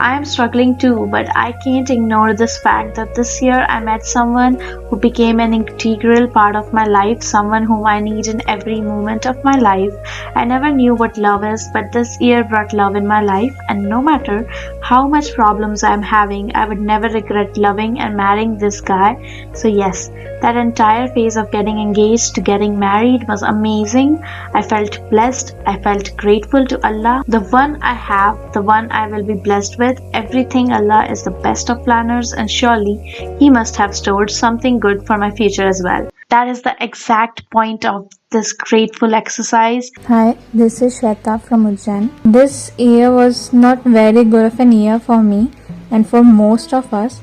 I am struggling too, but I can't ignore this fact that this year I met someone who became an integral part of my life, someone whom I need in every moment of my life. I never knew what love is, but this year brought love in my life, and no matter how much problems I am having, I would never regret loving and marrying this guy. So yes, that entire phase of getting engaged to getting married was amazing. I felt blessed. I felt grateful to Allah, the one I have, the one I will be blessed with. Everything. Allah is the best of planners, and surely He must have stored something good for my future as well. That is the exact point of this grateful exercise. Hi, this is Shweta from Ujjain. This year was not very good of an year for me and for most of us.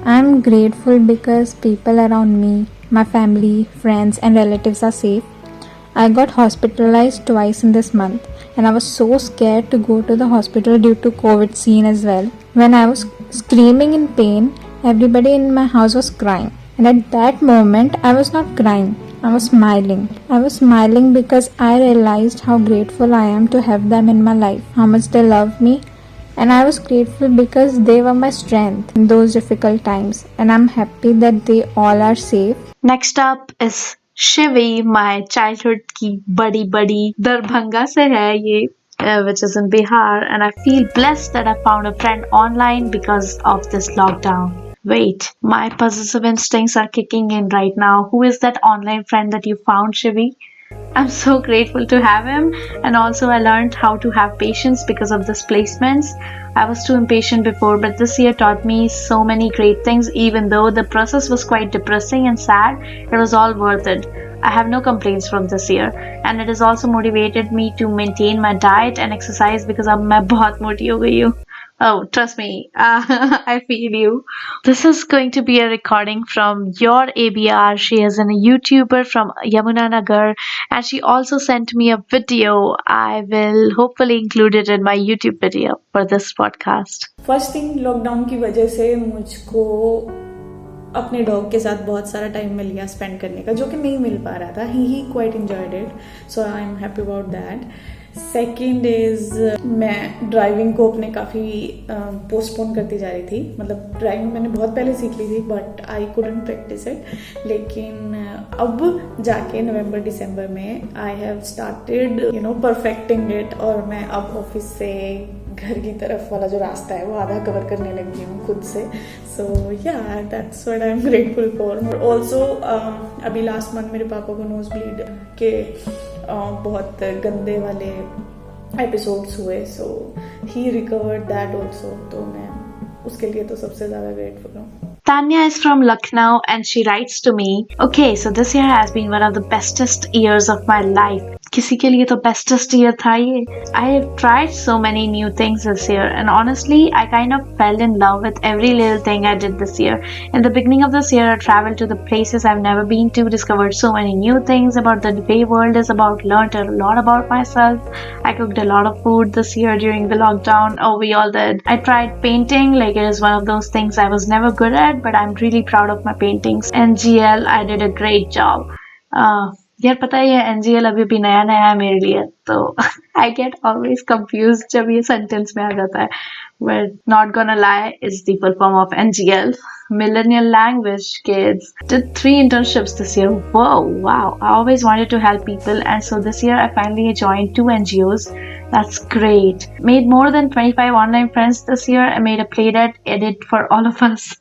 I'm grateful because people around me, my family, friends and relatives are safe. I got hospitalized twice in this month and I was so scared to go to the hospital due to COVID scene as well. When I was screaming in pain, everybody in my house was crying. And at that moment, I was not crying. I was smiling. I was smiling because I realized how grateful I am to have them in my life, how much they love me, and I was grateful because they were my strength in those difficult times. And I'm happy that they all are safe. Next up is Shivi my childhood की बड़ी बड़ी दरभंगा से है ये which is in Bihar, and I feel blessed that I found a friend online because of this lockdown. Wait, my possessive instincts are kicking in right now. Who is that online friend that you found, Shivi? I'm so grateful to have him, and also I learned how to have patience because of this placements. I was too impatient before, but this year taught me so many great things. Even though the process was quite depressing and sad, it was all worth it. I have no complaints from this year, and it has also motivated me to maintain my diet and exercise because अब मैं बहुत मोटी हो गई हूँ. Oh, trust me, I feel you. This is going to be a recording from your ABR. She is a YouTuber from Yamunanagar, and she also sent me a video. I will hopefully include it in my YouTube video for this podcast. First thing, lockdown की वजह से मुझको अपने dog के साथ बहुत सारा time मिल गया स्पेंड करने का, जो कि नहीं मिल पा रहा था. He quite enjoyed it, so I am happy about that. Second is, मैं ड्राइविंग को अपने काफ़ी पोस्टपोन करती जा रही थी. मतलब ड्राइविंग मैंने बहुत पहले सीख ली थी, but I couldn't practice it. लेकिन अब जाके नवंबर दिसंबर में I have started perfecting it, और मैं अब ऑफिस से घर की तरफ वाला जो रास्ता है वो आधा कवर करने लगी हूँ खुद से. सो या that's what I am grateful for. Also अभी लास्ट मंथ मेरे पापा को नोज ब्लीड के बहुत गंदे वाले एपिसोड्स हुए, सो ही रिकवर्ड दैट ऑल्सो. तो मैं उसके लिए तो सबसे ज़्यादा ग्रेटफुल हूँ. Tanya is from Lucknow and she writes to me, okay, so this year has been one of the bestest years of my life. किसी के लिए तो bestest year था ये. I have tried so many new things this year, and honestly, I kind of fell in love with every little thing I did this year. In the beginning of this year, I traveled to the places I've never been to, discovered so many new things about the way world is about, learned a lot about myself. I cooked a lot of food this year during the lockdown. Oh, we all did. I tried painting, like it is one of those things I was never good at, but I'm really proud of my paintings. NGL, I did a great job. यार पता है ये NGL अभी भी नया नया है मेरे लिए, तो I get always confused जब ये sentence में आ जाता है. But not gonna lie, is the full form of NGL. Millennial Language Kids. Did 3 internships this year. Whoa, wow. I always wanted to help people, and so this year I finally joined 2 NGOs. That's great. Made more than 25 online friends this year. I made a playdate edit for all of us.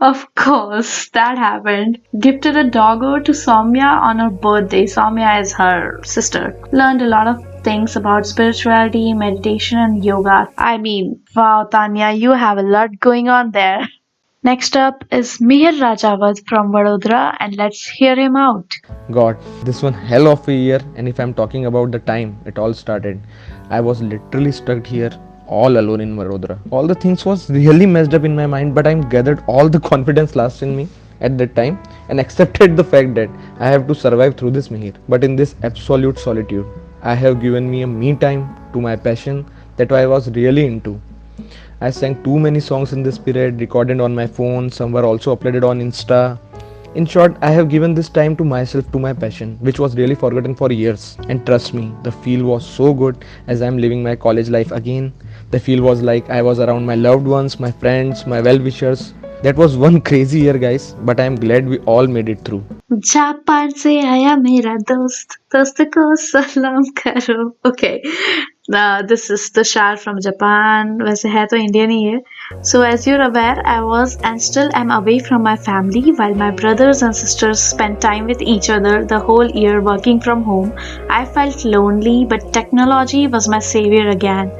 Of course, that happened. Gifted a doggo to Soumya on her birthday. Soumya is her sister. Learned a lot of things about spirituality, meditation, and yoga. I mean, wow, Tanya, you have a lot going on there. Next up is Mihir Rajawat from Vadodara, and let's hear him out. God, this one hell of a year, and if I'm talking about the time it all started, I was literally stuck here all alone in Vadodara. All the things was really messed up in my mind, but I gathered all the confidence last in me at that time and accepted the fact that I have to survive through this, Mihir. But in this absolute solitude, I have given me a me time to my passion that I was really into. I sang too many songs in this period, recorded on my phone, some were also uploaded on Insta. In short, I have given this time to myself, to my passion, which was really forgotten for years. And trust me, the feel was so good as I am living my college life again. The feel was like I was around my loved ones, my friends, my well-wishers. That was one crazy year, guys, but I am glad we all made it through. Japan से आया मेरा दोस्त, दोस्त को सलाम करो. Okay, this is Tushar from Japan. वैसे है तो इंडियन ही है. So as you're aware, I was and still am away from my family while my brothers and sisters spent time with each other the whole year working from home. I felt lonely, but technology was my savior again.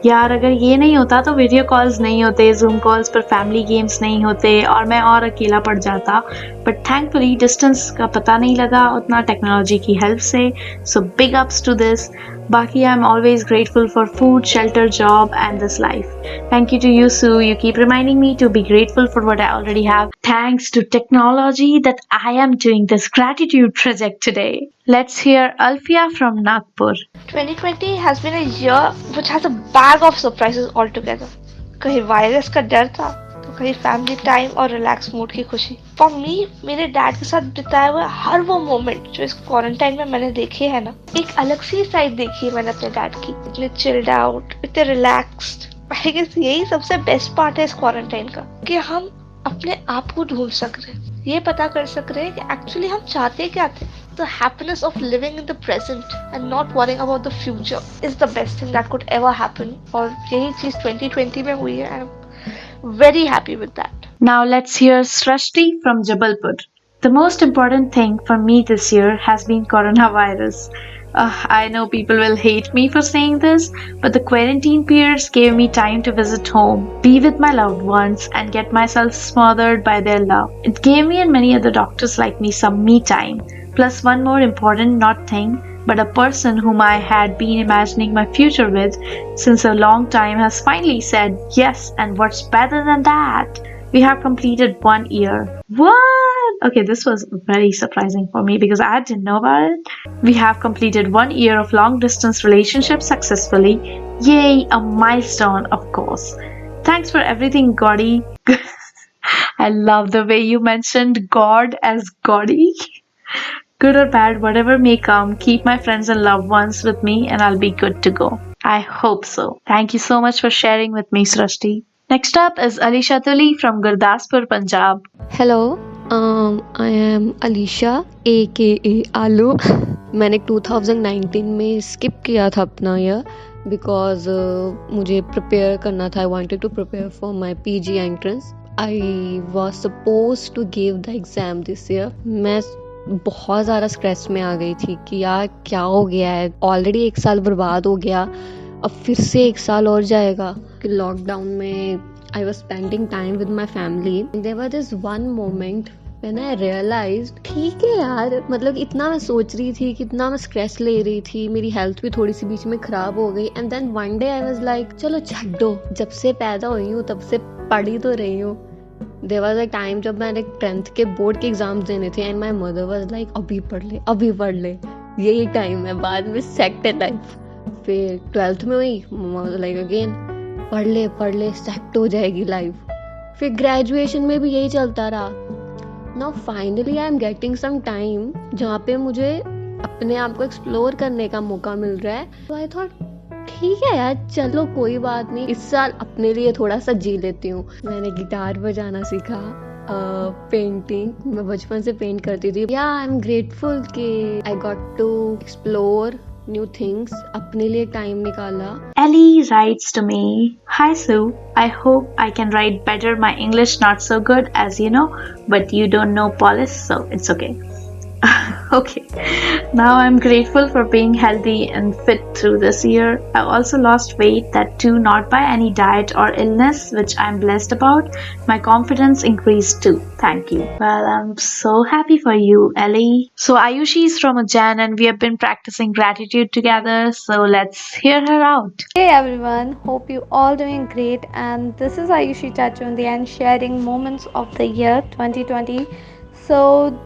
यार अगर ये नहीं होता तो video calls नहीं होते, zoom calls पर family games नहीं होते और मैं और अकेला पड़ जाता. बट थैंकफुली डिस्टेंस का पता नहीं लगा उतना टेक्नोलॉजी की हेल्प से. So big ups to this. बाकी I am always grateful for food, shelter, job and this life. Thank you to you, Sue. You keep reminding me to be grateful for what I already have. Thanks to technology that I am doing this gratitude project today. Let's hear Alfia from Nagpur. 2020 has been a year which has a bag of surprises altogether. कहीं virus का डर था तो कहीं family time और relax mood की खुशी। For me मेरे डैड के साथ बिताया हुआ हर वो मोमेंट जो इस क्वारंटाइन में मैंने देखे है ना, एक अलग सी साइड देखी है मैंने अपने डैड की। इतने चिल्ड आउट, इतने रिलैक्स्ड। आई गेस यही सबसे बेस्ट पार्ट है इस क्वारंटाइन का, कि हम अपने आप को ढूंढ सक रहे हैं, ये पता कर सक रहे हैं कि एक्चुअली हम चाहते क्या थे। The happiness of living in the present and not worrying about the future is the best thing that could ever happen. और यही चीज 2020 में हुई है and I'm very happy with that. Now let's hear Srishti from Jabalpur. The most important thing for me this year has been coronavirus. I know people will hate me for saying this, but the quarantine periods gave me time to visit home, be with my loved ones, and get myself smothered by their love. It gave me and many other doctors like me some me time. Plus, one more important not thing, but a person whom I had been imagining my future with since a long time has finally said yes, and what's better than that? We have completed 1 year. What? Okay, this was very surprising for me because I didn't know about it. We have completed 1 year of long distance relationship successfully. Yay, a milestone, of course. Thanks for everything, Gaudi. I love the way you mentioned God as Gaudi. Good or bad, whatever may come, keep my friends and loved ones with me and I'll be good to go. I hope so. Thank you so much for sharing with me, Srishti. Next up is Alisha Tuli from Gurdaspur, Punjab. Hello, I am Alisha aka आलू। मैंने 2019 में skip किया था अपना year because मुझे prepare करना था। I wanted to prepare for my PG entrance. I was suppose to give the exam this year. मैं बहुत ज़्यादा स्ट्रेस में आ गई थी कि यार क्या हो गया है, ऑलरेडी 1 साल बर्बाद हो गया, अब फिर से 1 साल और जाएगा। कि लॉकडाउन में I was spending time with my family. There was this one moment when I realized ठीक है यार, मतलब इतना मैं सोच रही थी, कितना मैं स्ट्रेस ले रही थी, मेरी हेल्थ भी थोड़ी सी बीच में खराब हो गई। And then one day I was like चलो छड्डो, जब से पैदा हुई हूँ तब से पढ़ी तो रही हूँ। देयर वाज अ टाइम जब मैंने 10th के बोर्ड के एग्जाम्स देने थे and my mother was like अभी पढ़ ले, अभी पढ़ ले, यही टाइम है, बाद में सेट है लाइफ। फिर 12th में हुई, मम्मा वाज लाइक अगेन पढ़ ले, सेट हो जाएगी लाइफ। फिर ग्रेजुएशन में भी यही चलता रहा। Now finally I am getting some time जहाँ पे मुझे अपने आप को एक्सप्लोर करने का मौका मिल रहा है। तो आई थॉट ठीक है यार, चलो कोई बात नहीं, इस साल अपने लिए थोड़ा सा जी लेती हूँ। मैंने गिटार बजाना सीखा, पेंटिंग, मैं बचपन से पेंट करती थी। या आई एम ग्रेटफुल कि I got to explore new things, अपने लिए टाइम निकाला। Ellie writes to me, Hi Sue, I hope I can write better. My English not so good as you know, but you don't know Polish, so it's okay. Okay, now I'm grateful for being healthy and fit through this year. I also lost weight, that too not by any diet or illness, which I'm blessed about. My confidence increased too. Thank you. Well, I'm so happy for you, Ellie. So Ayushi is from Ujjain and we have been practicing gratitude together. So let's hear her out. Hey everyone, hope you all doing great, and this is Ayushi Chachundi and sharing moments of the year 2020. So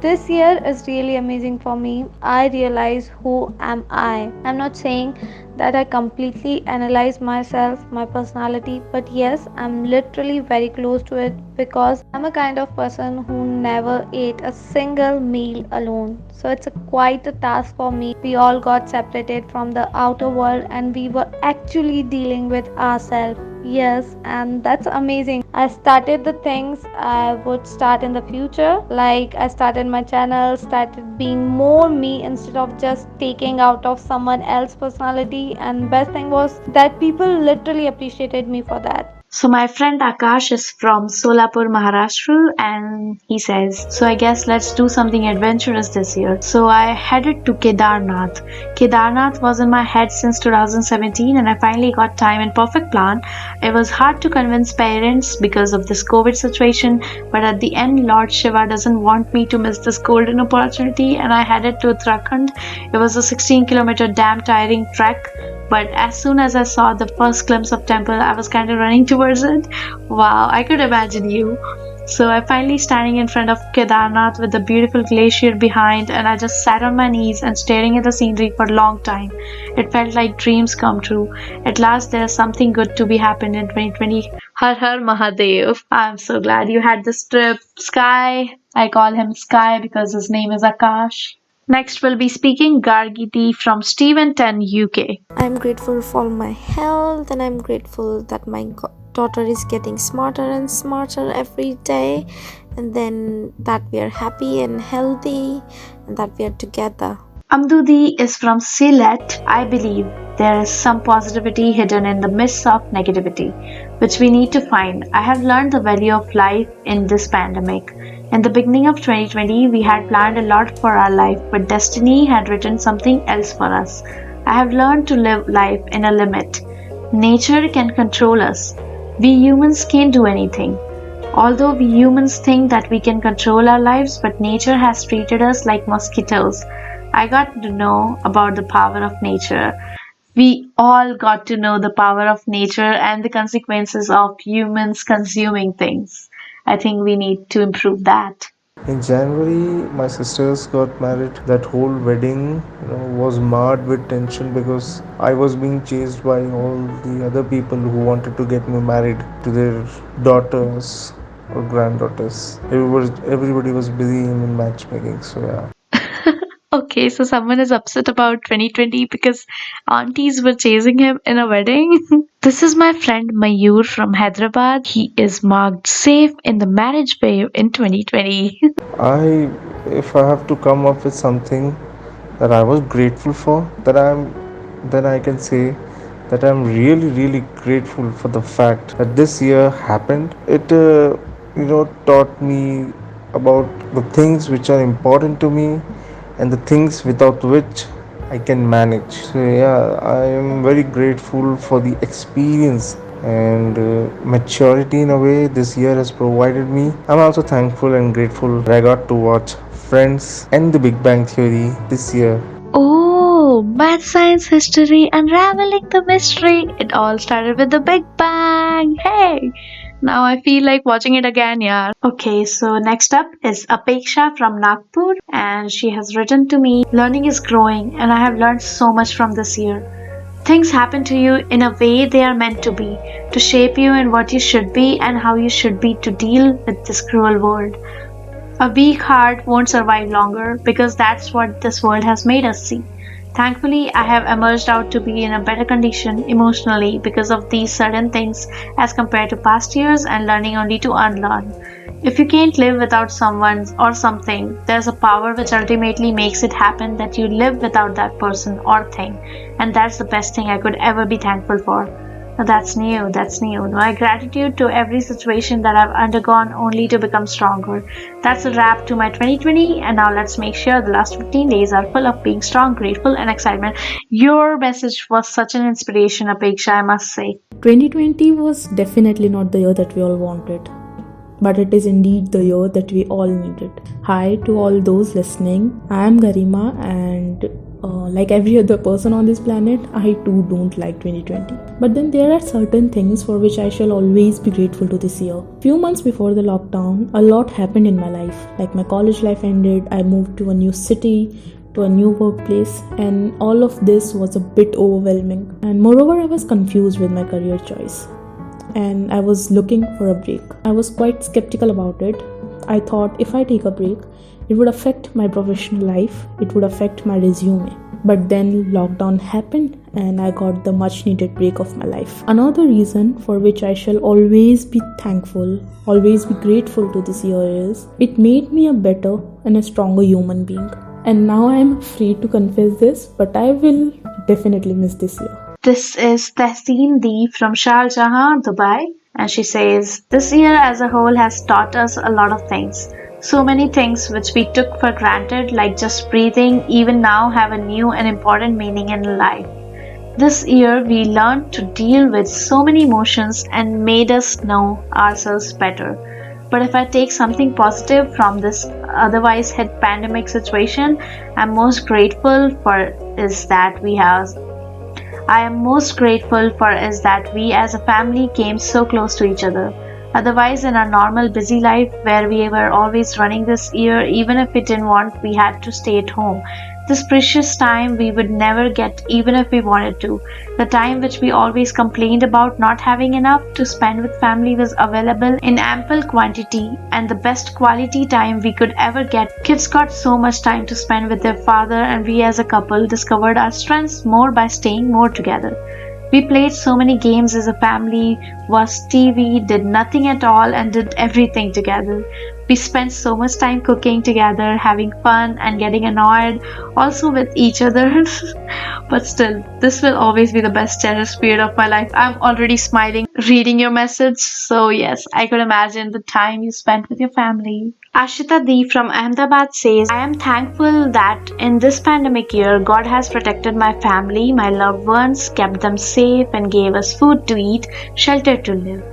this year is really amazing for me. I realize who am I. I'm not saying that I completely analyze myself, my personality, but yes, I'm literally very close to it because I'm a kind of person who never ate a single meal alone. So it's quite a task for me. We all got separated from the outer world and we were actually dealing with ourselves. Yes, and that's amazing. I started the things I would start in the future. Like I started my channel, started being more me instead of just taking out of someone else's personality. And best thing was that people literally appreciated me for that. So my friend Akash is from Solapur, Maharashtra, and he says, so I guess let's do something adventurous this year. So I headed to Kedarnath. Kedarnath was in my head since 2017 and I finally got time and perfect plan. It was hard to convince parents because of this COVID situation, but at the end Lord Shiva doesn't want me to miss this golden opportunity and I headed to Uttarakhand. It was a 16-kilometer damn tiring trek. But as soon as I saw the first glimpse of temple, I was kind of running towards it. Wow, I could imagine you. So I finally standing in front of Kedarnath with the beautiful glacier behind and I just sat on my knees and staring at the scenery for a long time. It felt like dreams come true. At last there's something good to be happened in 2020. Har Har Mahadev. I'm so glad you had this trip. Sky. I call him Sky because his name is Akash. Next will be speaking Gargiti from Steventon, UK. I'm grateful for my health, and I'm grateful that my daughter is getting smarter and smarter every day, and then that we are happy and healthy, and that we are together. Amdudi is from Sylhet. I believe there is some positivity hidden in the midst of negativity, which we need to find. I have learned the value of life in this pandemic. In the beginning of 2020, we had planned a lot for our life, but destiny had written something else for us. I have learned to live life in a limit. Nature can control us. We humans can't do anything. Although we humans think that we can control our lives, but nature has treated us like mosquitoes. I got to know about the power of nature. We all got to know the power of nature and the consequences of humans consuming things. I think we need to improve that. In January, my sisters got married. That whole wedding, was marred with tension because I was being chased by all the other people who wanted to get me married to their daughters or granddaughters. Everybody was busy in matchmaking. So yeah. Okay, so someone is upset about 2020 because aunties were chasing him in a wedding. This is my friend Mayur from Hyderabad. He is marked safe in the marriage bay in 2020. If I have to come up with something that I was grateful for, then I can say that I'm really, really grateful for the fact that this year happened. It, taught me about the things which are important to me and the things without which I can manage. So yeah, I am very grateful for the experience and maturity in a way this year has provided me. I'm also thankful and grateful that I got to watch Friends and The Big Bang Theory this year. Oh, math, science, history, unraveling the mystery. It all started with the Big Bang. Hey, now I feel like watching it again, yeah. Okay, so next up is Apeksha from Nagpur, and she has written to me, learning is growing, and I have learned so much from this year. Things happen to you in a way they are meant to shape you in what you should be and how you should be to deal with this cruel world. A weak heart won't survive longer because that's what this world has made us see. Thankfully, I have emerged out to be in a better condition emotionally because of these certain things as compared to past years and learning only to unlearn. If you can't live without someone or something, there's a power which ultimately makes it happen that you live without that person or thing, and that's the best thing I could ever be thankful for. Now that's new, that's new. My gratitude to every situation that I've undergone only to become stronger. That's a wrap to my 2020, and now let's make sure the last 15 days are full of being strong, grateful, and excitement. Your message was such an inspiration, Apeksha, I must say. 2020 was definitely not the year that we all wanted, but it is indeed the year that we all needed. Hi to all those listening. I am Garima, and like every other person on this planet, I too don't like 2020. But then there are certain things for which I shall always be grateful to this year. Few months before the lockdown, a lot happened in my life. Like my college life ended, I moved to a new city, to a new workplace, and all of this was a bit overwhelming. And moreover, I was confused with my career choice, and I was looking for a break. I was quite skeptical about it. I thought if I take a break, it would affect my professional life, it would affect my resume. But then lockdown happened and I got the much needed break of my life. Another reason for which I shall always be thankful, always be grateful to this year is it made me a better and a stronger human being. And now I am free to confess this, but I will definitely miss this year. This is Tehseen Deep from Sharjah, Dubai, and she says, this year as a whole has taught us a lot of things. So many things which we took for granted, like just breathing, even now have a new and important meaning in life. This year we learned to deal with so many emotions and made us know ourselves better. But if I take something positive from this otherwise hit pandemic situation, I'm most grateful for is that I am most grateful for is that we as a family came so close to each other. Otherwise, in our normal busy life where we were always running this year, even if we didn't want, we had to stay at home. This precious time we would never get even if we wanted to. The time which we always complained about not having enough to spend with family was available in ample quantity and the best quality time we could ever get. Kids got so much time to spend with their father, and we as a couple discovered our strengths more by staying more together. We played so many games as a family, watched TV, did nothing at all, and did everything together. We spent so much time cooking together, having fun, and getting annoyed also with each other. But still, this will always be the best cherished period of my life. I'm already smiling reading your message. So, yes, I could imagine the time you spent with your family. Ashita D from Ahmedabad says, I am thankful that in this pandemic year, God has protected my family, my loved ones, kept them safe, and gave us food to eat, shelter to live.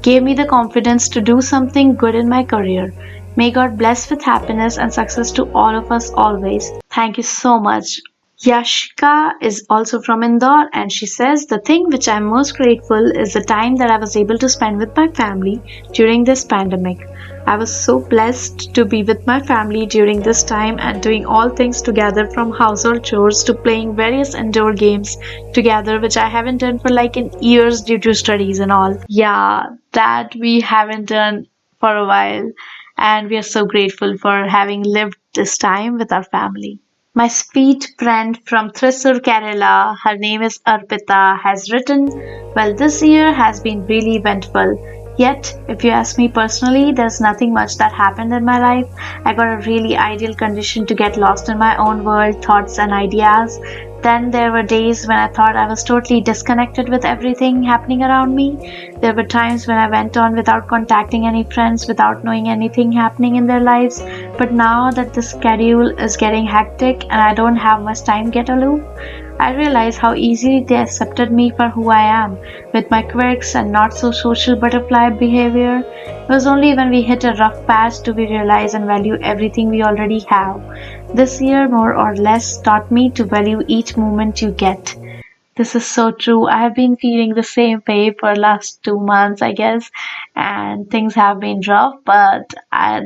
Gave me the confidence to do something good in my career. May God bless with happiness and success to all of us always. Thank you so much. Yashika is also from Indore, and she says, the thing which I'm most grateful is the time that I was able to spend with my family during this pandemic. I was so blessed to be with my family during this time and doing all things together from household chores to playing various indoor games together, which I haven't done for like in years due to studies and all. Yeah, that we haven't done for a while, and we are so grateful for having lived this time with our family. My sweet friend from Thrissur, Kerala, her name is Arpita, has written, well, this year has been really eventful. Yet, if you ask me personally, there's nothing much that happened in my life. I got a really ideal condition to get lost in my own world, thoughts, and ideas. Then there were days when I thought I was totally disconnected with everything happening around me. There were times when I went on without contacting any friends, without knowing anything happening in their lives. But now that the schedule is getting hectic and I don't have much time to get aloof, I realize how easily they accepted me for who I am, with my quirks and not so social butterfly behavior. It was only when we hit a rough patch do we realize and value everything we already have. This year, more or less, taught me to value each moment you get. This is so true. I have been feeling the same way for last 2 months, I guess, and things have been rough. But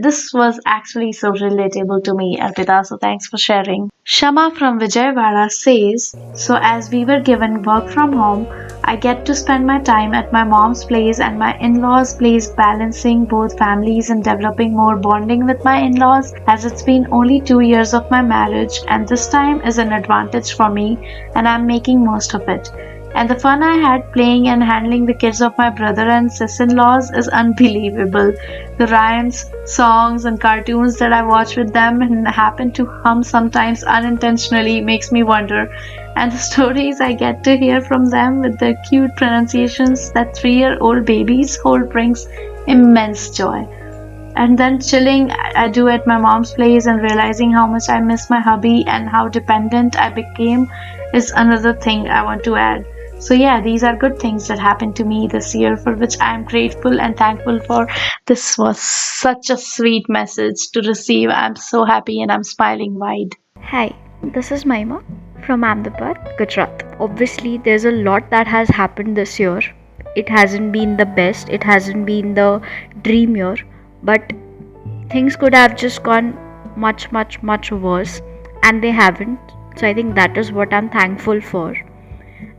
this was actually so relatable to me, Arpita. So thanks for sharing. Shama from Vijayawada says, so as we were given work from home, I get to spend my time at my mom's place and my in-laws' place, balancing both families and developing more bonding with my in-laws, as it's been only 2 years of my marriage, and this time is an advantage for me, and I'm making most of it. And the fun I had playing and handling the kids of my brother and sis-in-laws is unbelievable. The rhymes, songs, and cartoons that I watch with them and happen to hum sometimes unintentionally makes me wonder. And the stories I get to hear from them with their cute pronunciations that 3-year-old babies hold brings immense joy. And then chilling I do at my mom's place and realizing how much I miss my hubby and how dependent I became is another thing I want to add. So yeah, these are good things that happened to me this year for which I am grateful and thankful for. This was such a sweet message to receive. I'm so happy and I'm smiling wide. Hi, this is Maima from Ahmedabad, Gujarat. Obviously, there's a lot that has happened this year. It hasn't been the best, it hasn't been the dream year, but things could have just gone much, much, much worse, and they haven't. So I think that is what I'm thankful for.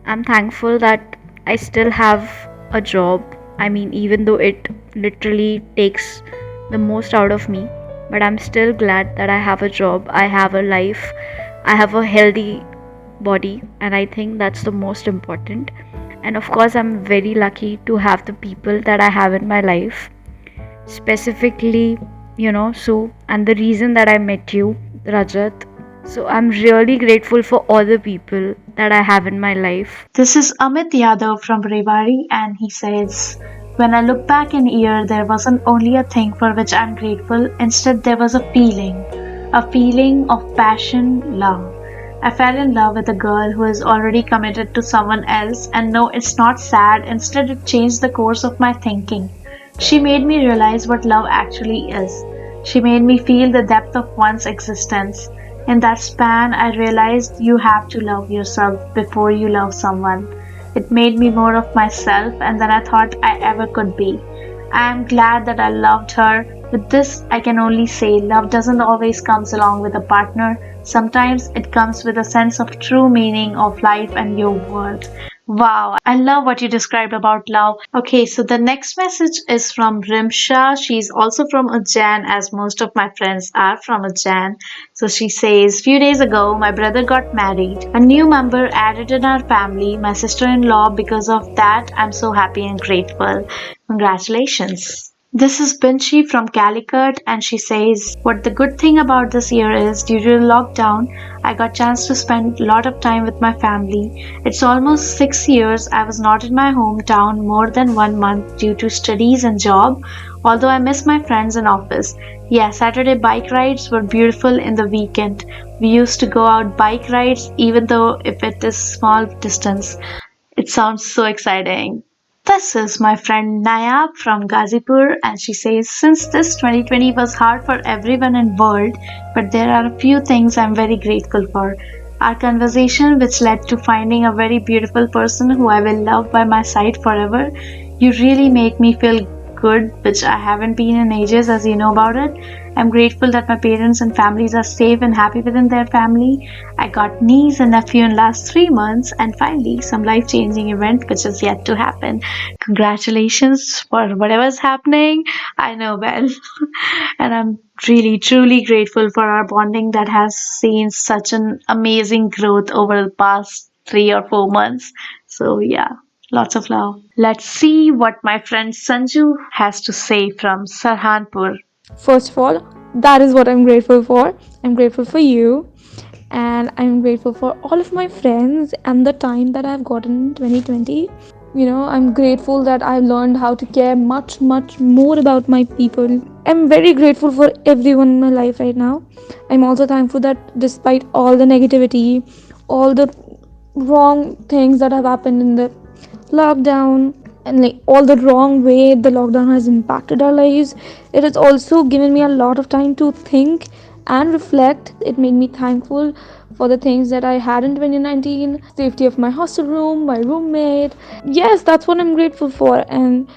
I'm thankful that I still have a job. I mean, even though it literally takes the most out of me, but I'm still glad that I have a job, I have a life, I have a healthy body, and I think that's the most important. And of course, I'm very lucky to have the people that I have in my life, specifically, Sue, and the reason that I met you, Rajat. So I'm really grateful for all the people that I have in my life. This is Amit Yadav from Rewari, and he says, when I look back in a year, there wasn't only a thing for which I'm grateful, instead, there was a feeling of passion, love. I fell in love with a girl who is already committed to someone else, and no, it's not sad, instead, it changed the course of my thinking. She made me realize what love actually is. She made me feel the depth of one's existence. In that span, I realized you have to love yourself before you love someone. It made me more of myself and than I thought I ever could be. I am glad that I loved her. With this, I can only say love doesn't always comes along with a partner. Sometimes it comes with a sense of true meaning of life and your world. Wow, I love what you described about love. Okay, so the next message is from Rimsha. She's also from Ujjain, as most of my friends are from Ujjain. So she says, few days ago, my brother got married. A new member added in our family, my sister-in-law. Because of that, I'm so happy and grateful. Congratulations. This is Binchi from Calicut, and she says, what the good thing about this year is, due to the lockdown, I got chance to spend a lot of time with my family. It's almost 6 years I was not in my hometown more than 1 month due to studies and job, although I miss my friends and office. Yeah, Saturday bike rides were beautiful in the weekend. We used to go out bike rides even though if it is small distance. It sounds so exciting. This is my friend Naya from Gazipur, and she says, since this 2020 was hard for everyone in world, but there are a few things I'm very grateful for. Our conversation which led to finding a very beautiful person who I will love by my side forever. You really make me feel good, which I haven't been in ages, as you know about it. I'm grateful that my parents and families are safe and happy within their family. I got niece and nephew in last 3 months, and finally some life-changing event which is yet to happen. Congratulations for whatever's happening. I know well. And I'm really truly grateful for our bonding that has seen such an amazing growth over the past 3 or 4 months. So yeah, lots of love. Let's see what my friend Sanju has to say from Sarhanpur. First of all, that is what I'm grateful for. I'm grateful for you, and I'm grateful for all of my friends and the time that I've gotten in 2020. I'm grateful that I learned how to care much more about my people. I'm very grateful for everyone in my life right now. I'm also thankful that despite all the negativity, all the wrong things that have happened in the lockdown, and like all the wrong way the lockdown has impacted our lives, it has also given me a lot of time to think and reflect. It made me thankful for the things that I had in 2019, safety of my hostel room, my roommate. Yes, that's what I'm grateful for, and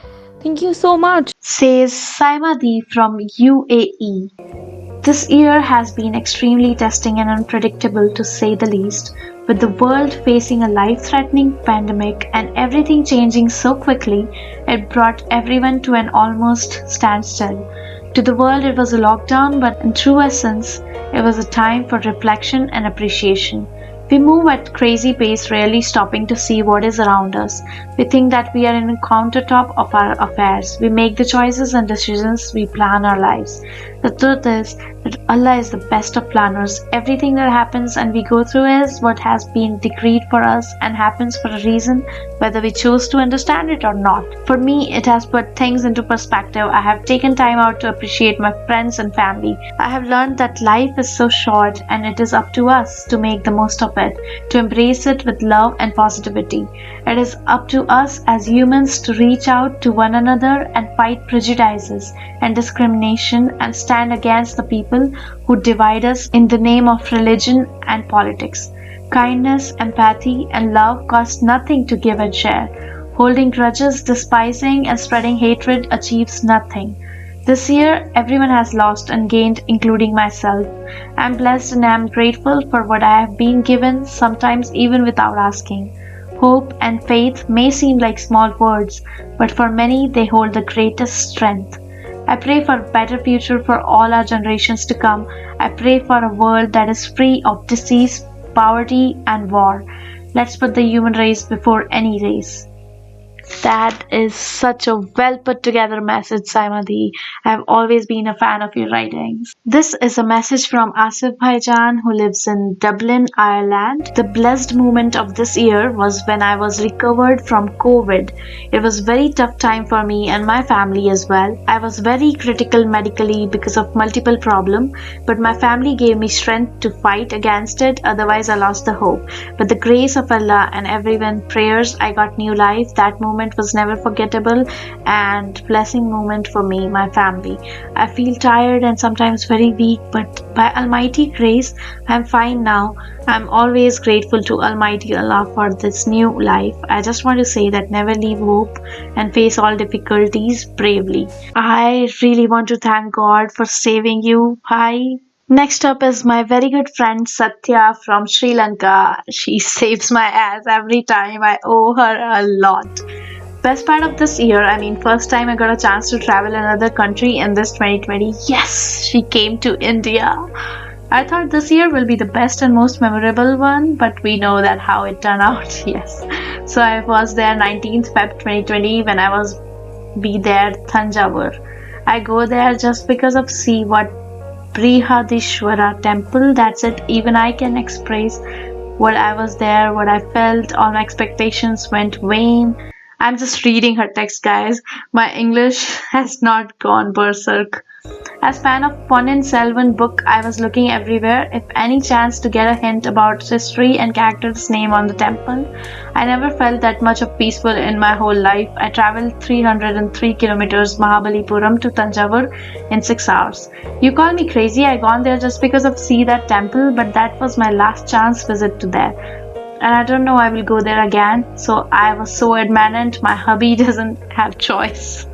thank you so much. Says Saimadi from UAE. This year has been extremely testing and unpredictable to say the least, with the world facing a life-threatening pandemic and everything changing so quickly, it brought everyone to an almost standstill. To the world it was a lockdown, but in true essence, it was a time for reflection and appreciation. We move at crazy pace, rarely stopping to see what is around us. We think that we are in a countertop of our affairs. We make the choices and decisions, we plan our lives. The truth is that Allah is the best of planners. Everything that happens and we go through is what has been decreed for us and happens for a reason, whether we choose to understand it or not. For me, it has put things into perspective. I have taken time out to appreciate my friends and family. I have learned that life is so short and it is up to us to make the most of it, to embrace it with love and positivity. It is up to us as humans to reach out to one another and fight prejudices and discrimination and stand against the people who divide us in the name of religion and politics. Kindness, empathy, and love cost nothing to give and share. Holding grudges, despising, and spreading hatred achieves nothing. This year, everyone has lost and gained, including myself. I'm blessed and I'm grateful for what I have been given, sometimes even without asking. Hope and faith may seem like small words, but for many they hold the greatest strength. I pray for a better future for all our generations to come. I pray for a world that is free of disease, poverty, and war. Let's put the human race before any race. That is such a well put together message, Saimadi. I have always been a fan of your writings. This is a message from Asif Bhaijan, who lives in Dublin, Ireland. The blessed moment of this year was when I was recovered from COVID. It was a very tough time for me and my family as well. I was very critical medically because of multiple problems, but my family gave me strength to fight against it, otherwise I lost the hope. With the grace of Allah and everyone's prayers, I got new life. That moment was never forgettable and blessing moment for me, my family. I feel tired and sometimes very weak, but by Almighty grace, I'm fine now. I'm always grateful to Almighty Allah for this new life. I just want to say that never leave hope and face all difficulties bravely. I really want to thank God for saving you. Hi. Next up is my very good friend Satya from Sri Lanka. She saves my ass every time. I owe her a lot. Best part of this year, I mean, first time I got a chance to travel another country in this 2020. Yes, she came to India. I thought this year will be the best and most memorable one, but we know that how it turned out. Yes. So I was there 19th Feb 2020 when I was be there Thanjavur. I go there just because of see what Brihadishwara temple. That's it. Even I can express what I was there, what I felt. All my expectations went vain. I'm just reading her text, guys. My English has not gone berserk. As fan of Ponniyin Selvan book, I was looking everywhere, if any chance to get a hint about history and character's name on the temple. I never felt that much of peaceful in my whole life. I traveled 303 kilometers Mahabalipuram to Tanjavur in 6 hours. You call me crazy, I gone there just because of see that temple, but that was my last chance visit to there. And I don't know I will go there again. So I was so adamant my hubby doesn't have choice.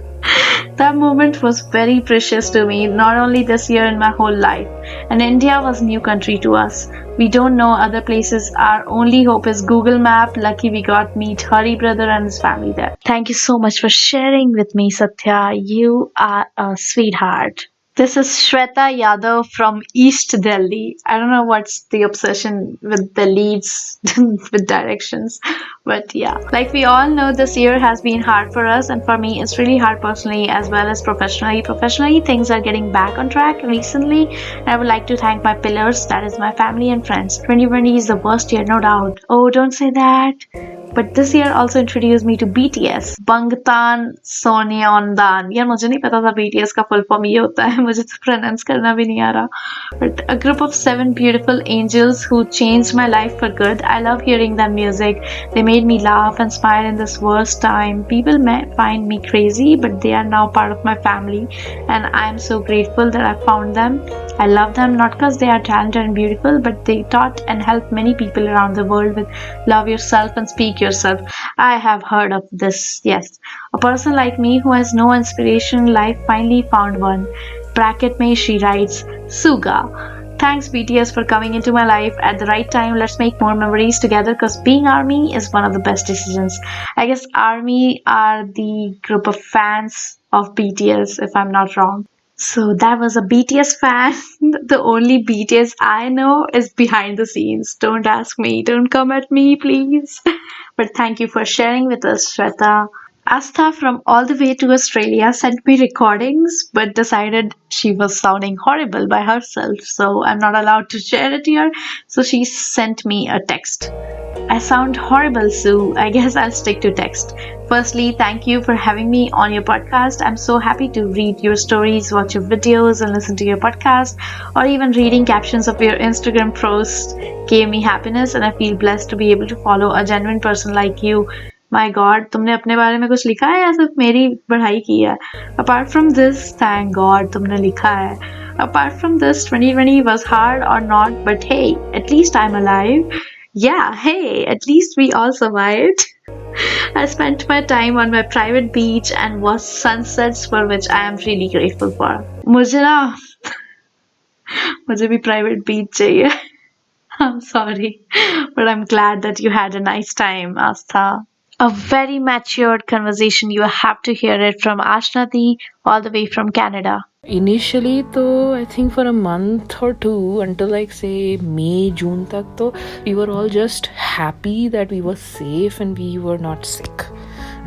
That moment was very precious to me, not only this year in my whole life. And India was new country to us. We don't know other places. Our only hope is Google Map. Lucky we got meet Hari brother and his family there. Thank you so much for sharing with me, Satya. You are a sweetheart. This is Shweta Yadav from East Delhi. I don't know what's the obsession with the leads with directions, but yeah. Like we all know, this year has been hard for us, and for me, it's really hard personally as well as professionally. Professionally, things are getting back on track recently, and I would like to thank my pillars, that is my family and friends. 2020 is the worst year, no doubt. Oh, don't say that. But this year also introduced me to BTS, Bangtan Sonyeondan. यार मुझे नहीं पता था BTS का full form ये होता है, मुझे तो pronounce करना भी नहीं आ रहा. But a group of 7 beautiful angels who changed my life for good. I love hearing their music. They made me laugh and smile in this worst time. People may find me crazy, but they are now part of my family, and I am so grateful that I found them. I love them not because they are talented and beautiful, but they taught and helped many people around the world with love yourself and speak yourself. I have heard of this, yes. A person like me who has no inspiration in life finally found one. Bracket me, she writes, Suga. Thanks BTS for coming into my life at the right time. Let's make more memories together because being ARMY is one of the best decisions. I guess ARMY are the group of fans of BTS, if I'm not wrong. So that was a BTS fan. The only BTS I know is behind the scenes. Don't ask me. Don't come at me, please. But thank you for sharing with us, Shweta. Astha from all the way to Australia sent me recordings but decided she was sounding horrible by herself. So I'm not allowed to share it here. So she sent me a text. I sound horrible, Sue. I guess I'll stick to text. Firstly, thank you for having me on your podcast. I'm so happy to read your stories, watch your videos, and listen to your podcast, or even reading captions of your Instagram posts gave me happiness, and I feel blessed to be able to follow a genuine person like you. My God, तुमने अपने बारे में कुछ लिखा है या सिर्फ मेरी बढ़ाई की है? Apart from this, thank God तुमने लिखा है. Apart from this, 2020 was hard or not, but hey, at least I'm alive. Yeah, hey, at least we all survived. I spent my time on my private beach and watched sunsets for which I am really grateful for. मुझे ना मुझे भी private beach चाहिए. I'm sorry, but I'm glad that you had a nice time, Astha. A very matured conversation. You have to hear it from Ashnati all the way from Canada. Initially, though, I think for a month or two, until like say May, June tak, to we were all just happy that we were safe and we were not sick.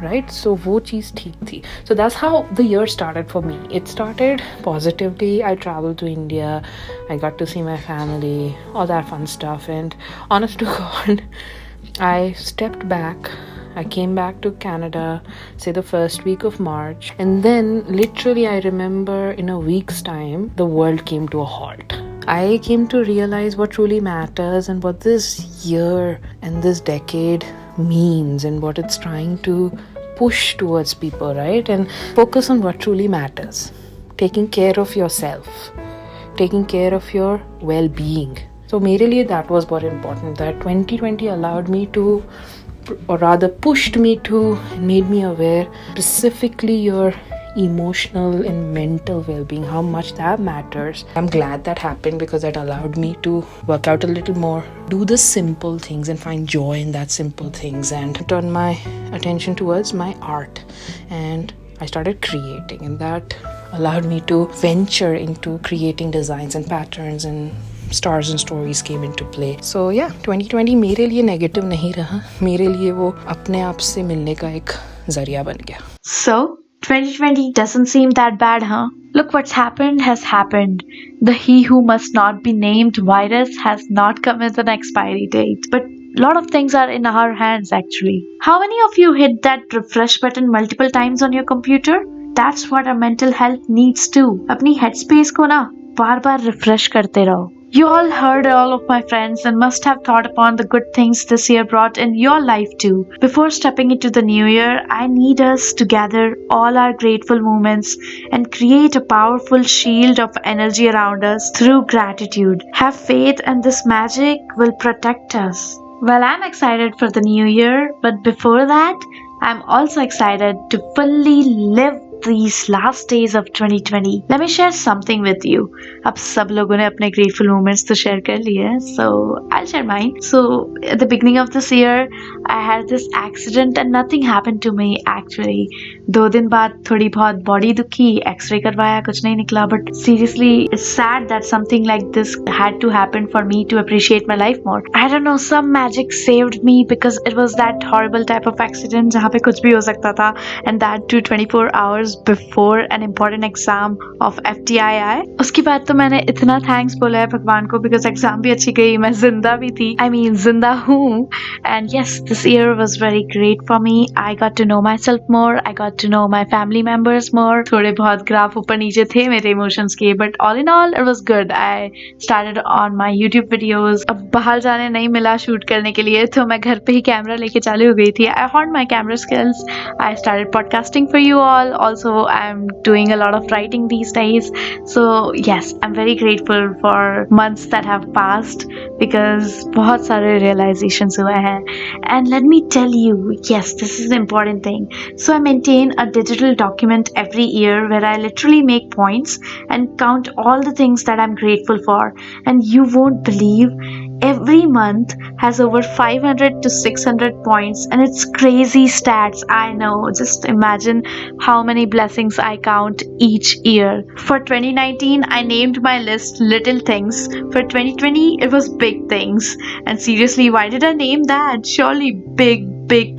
Right? So wo cheez theek thi. So that's how the year started for me. It started positively. I traveled to India. I got to see my family, all that fun stuff. And honest to God, I stepped back. I came back to Canada, say the first week of March. And then literally I remember in a week's time, the world came to a halt. I came to realize what truly matters and what this year and this decade means and what it's trying to push towards people, right? And focus on what truly matters. Taking care of yourself, taking care of your well-being. So mere liye that was more important, that 2020 allowed me to, or rather pushed me to, made me aware specifically your emotional and mental well-being, how much that matters. I'm glad that happened because that allowed me to work out a little more, do the simple things and find joy in that simple things, and turn my attention towards my art. And I started creating, and that allowed me to venture into creating designs and patterns, and stars and stories came into play. So yeah, 2020 मेरे लिए negative नहीं रहा, मेरे लिए वो अपने आप से मिलने का एक जरिया बन गया. So, 2020 doesn't seem that bad, huh? Look, what's happened has happened. The he who must not be named virus has not come with an expiry date. But a lot of things are in our hands actually. How many of you hit that refresh button multiple times on your computer? That's what our mental health needs too. अपनी headspace को ना बार बार refresh करते रहो. You all heard all of my friends and must have thought upon the good things this year brought in your life too. Before stepping into the new year, I need us to gather all our grateful moments and create a powerful shield of energy around us through gratitude. Have faith and this magic will protect us. Well, I'm excited for the new year, but before that, I'm also excited to fully live these last days of 2020. Let me share something with you. अब सब लोगों ने अपने grateful moments तो share कर लिए हैं, so I'll share mine. So at the beginning of this year, I had this accident and nothing happened to me actually. 2 दिन बाद थोड़ी बहुत body दुखी, X-ray करवाया, कुछ नहीं निकला. But seriously, it's sad that something like this had to happen for me to appreciate my life more. I don't know, some magic saved me because it was that horrible type of accident जहाँ पे कुछ भी हो सकता था, and that too 24 hours before an important exam of FTII. उसके बाद तो मैंने इतना thanks बोला है भगवान को because exam भी अच्छी गई, मैं जिंदा भी थी. I mean जिंदा हूँ. And yes, this year was very great for me. I got to know myself more. I got to know my family members more. थोड़े बहुत ग्राफ ऊपर नीचे थे मेरे emotions के, but all in all it was good. I started on my YouTube videos. अब बाहर जाने नहीं मिला शूट करने के लिए, तो मैं घर पे ही कैमरा लेके चालू हो गई थी. I honed my camera skills. I started podcasting for you all. Also, I'm doing a lot of writing these days. So yes, I'm very grateful for months that have passed because बहुत सारे realizations हुए हैं. And let me tell you, yes, this is the important thing. So I maintain a digital document every year where I literally make points and count all the things that I'm grateful for. And you won't believe, every month has over 500 to 600 points, and it's crazy stats. I know, just imagine how many blessings I count each year. For 2019, I named my list Little Things. For 2020, it was Big Things. And seriously, why did I name that? Surely big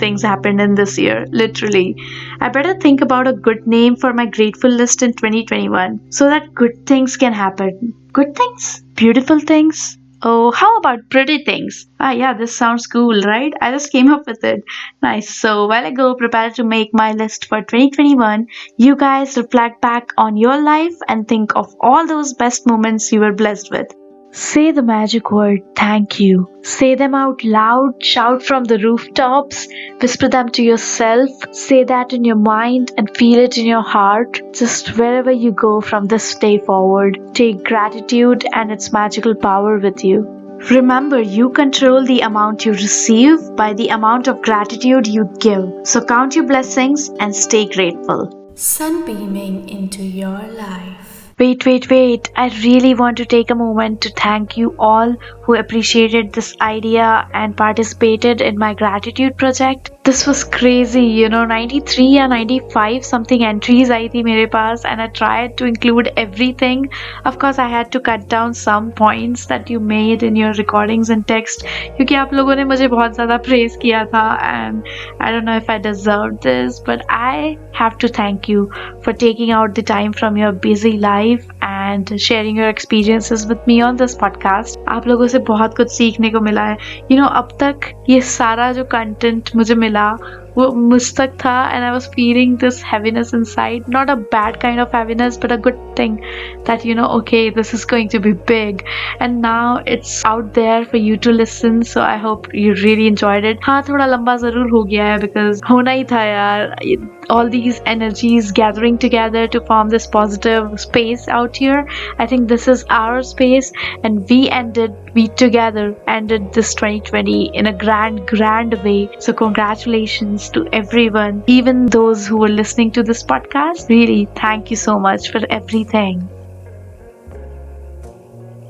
things happened in this year, literally. I better think about a good name for my grateful list in 2021 so that good things can happen. Good things? Beautiful things? Oh, how about pretty things? Yeah, this sounds cool, right? I just came up with it. Nice. So while I go prepare to make my list for 2021, you guys reflect back on your life and think of all those best moments you were blessed with. Say the magic word, thank you. Say them out loud, shout from the rooftops, whisper them to yourself, say that in your mind and feel it in your heart. Just wherever you go from this day forward, take gratitude and its magical power with you. Remember, you control the amount you receive by the amount of gratitude you give. So count your blessings and stay grateful. Sunbeaming into your life. Wait. I really want to take a moment to thank you all who appreciated this idea and participated in my gratitude project. This was crazy, 93 or 95 something entries आई थी मेरे पास, and I tried to include everything. Of course, I had to cut down some points that you made in your recordings and text क्योंकि आप लोगों ने मुझे बहुत ज़्यादा praise किया था, and I don't know if I deserved this, but I have to thank you for taking out the time from your busy life and sharing your experiences with me on this podcast. आप लोगों से बहुत कुछ सीखने को मिला है. अब तक ये सारा जो content मुझे मिला वो मुझ तक था, and I was feeling this heaviness inside. Not a bad kind of heaviness, but a good thing that okay, this is going to be big, and now it's out there for you to listen. So I hope you really enjoyed it. हाँ, थोड़ा लंबा ज़रूर हो गया है because होना ही था यार. All these energies gathering together to form this positive space out here. I think this is our space, and we together ended this 2020 in a grand way. So congratulations to everyone, even those who were listening to this podcast. Really, thank you so much for everything.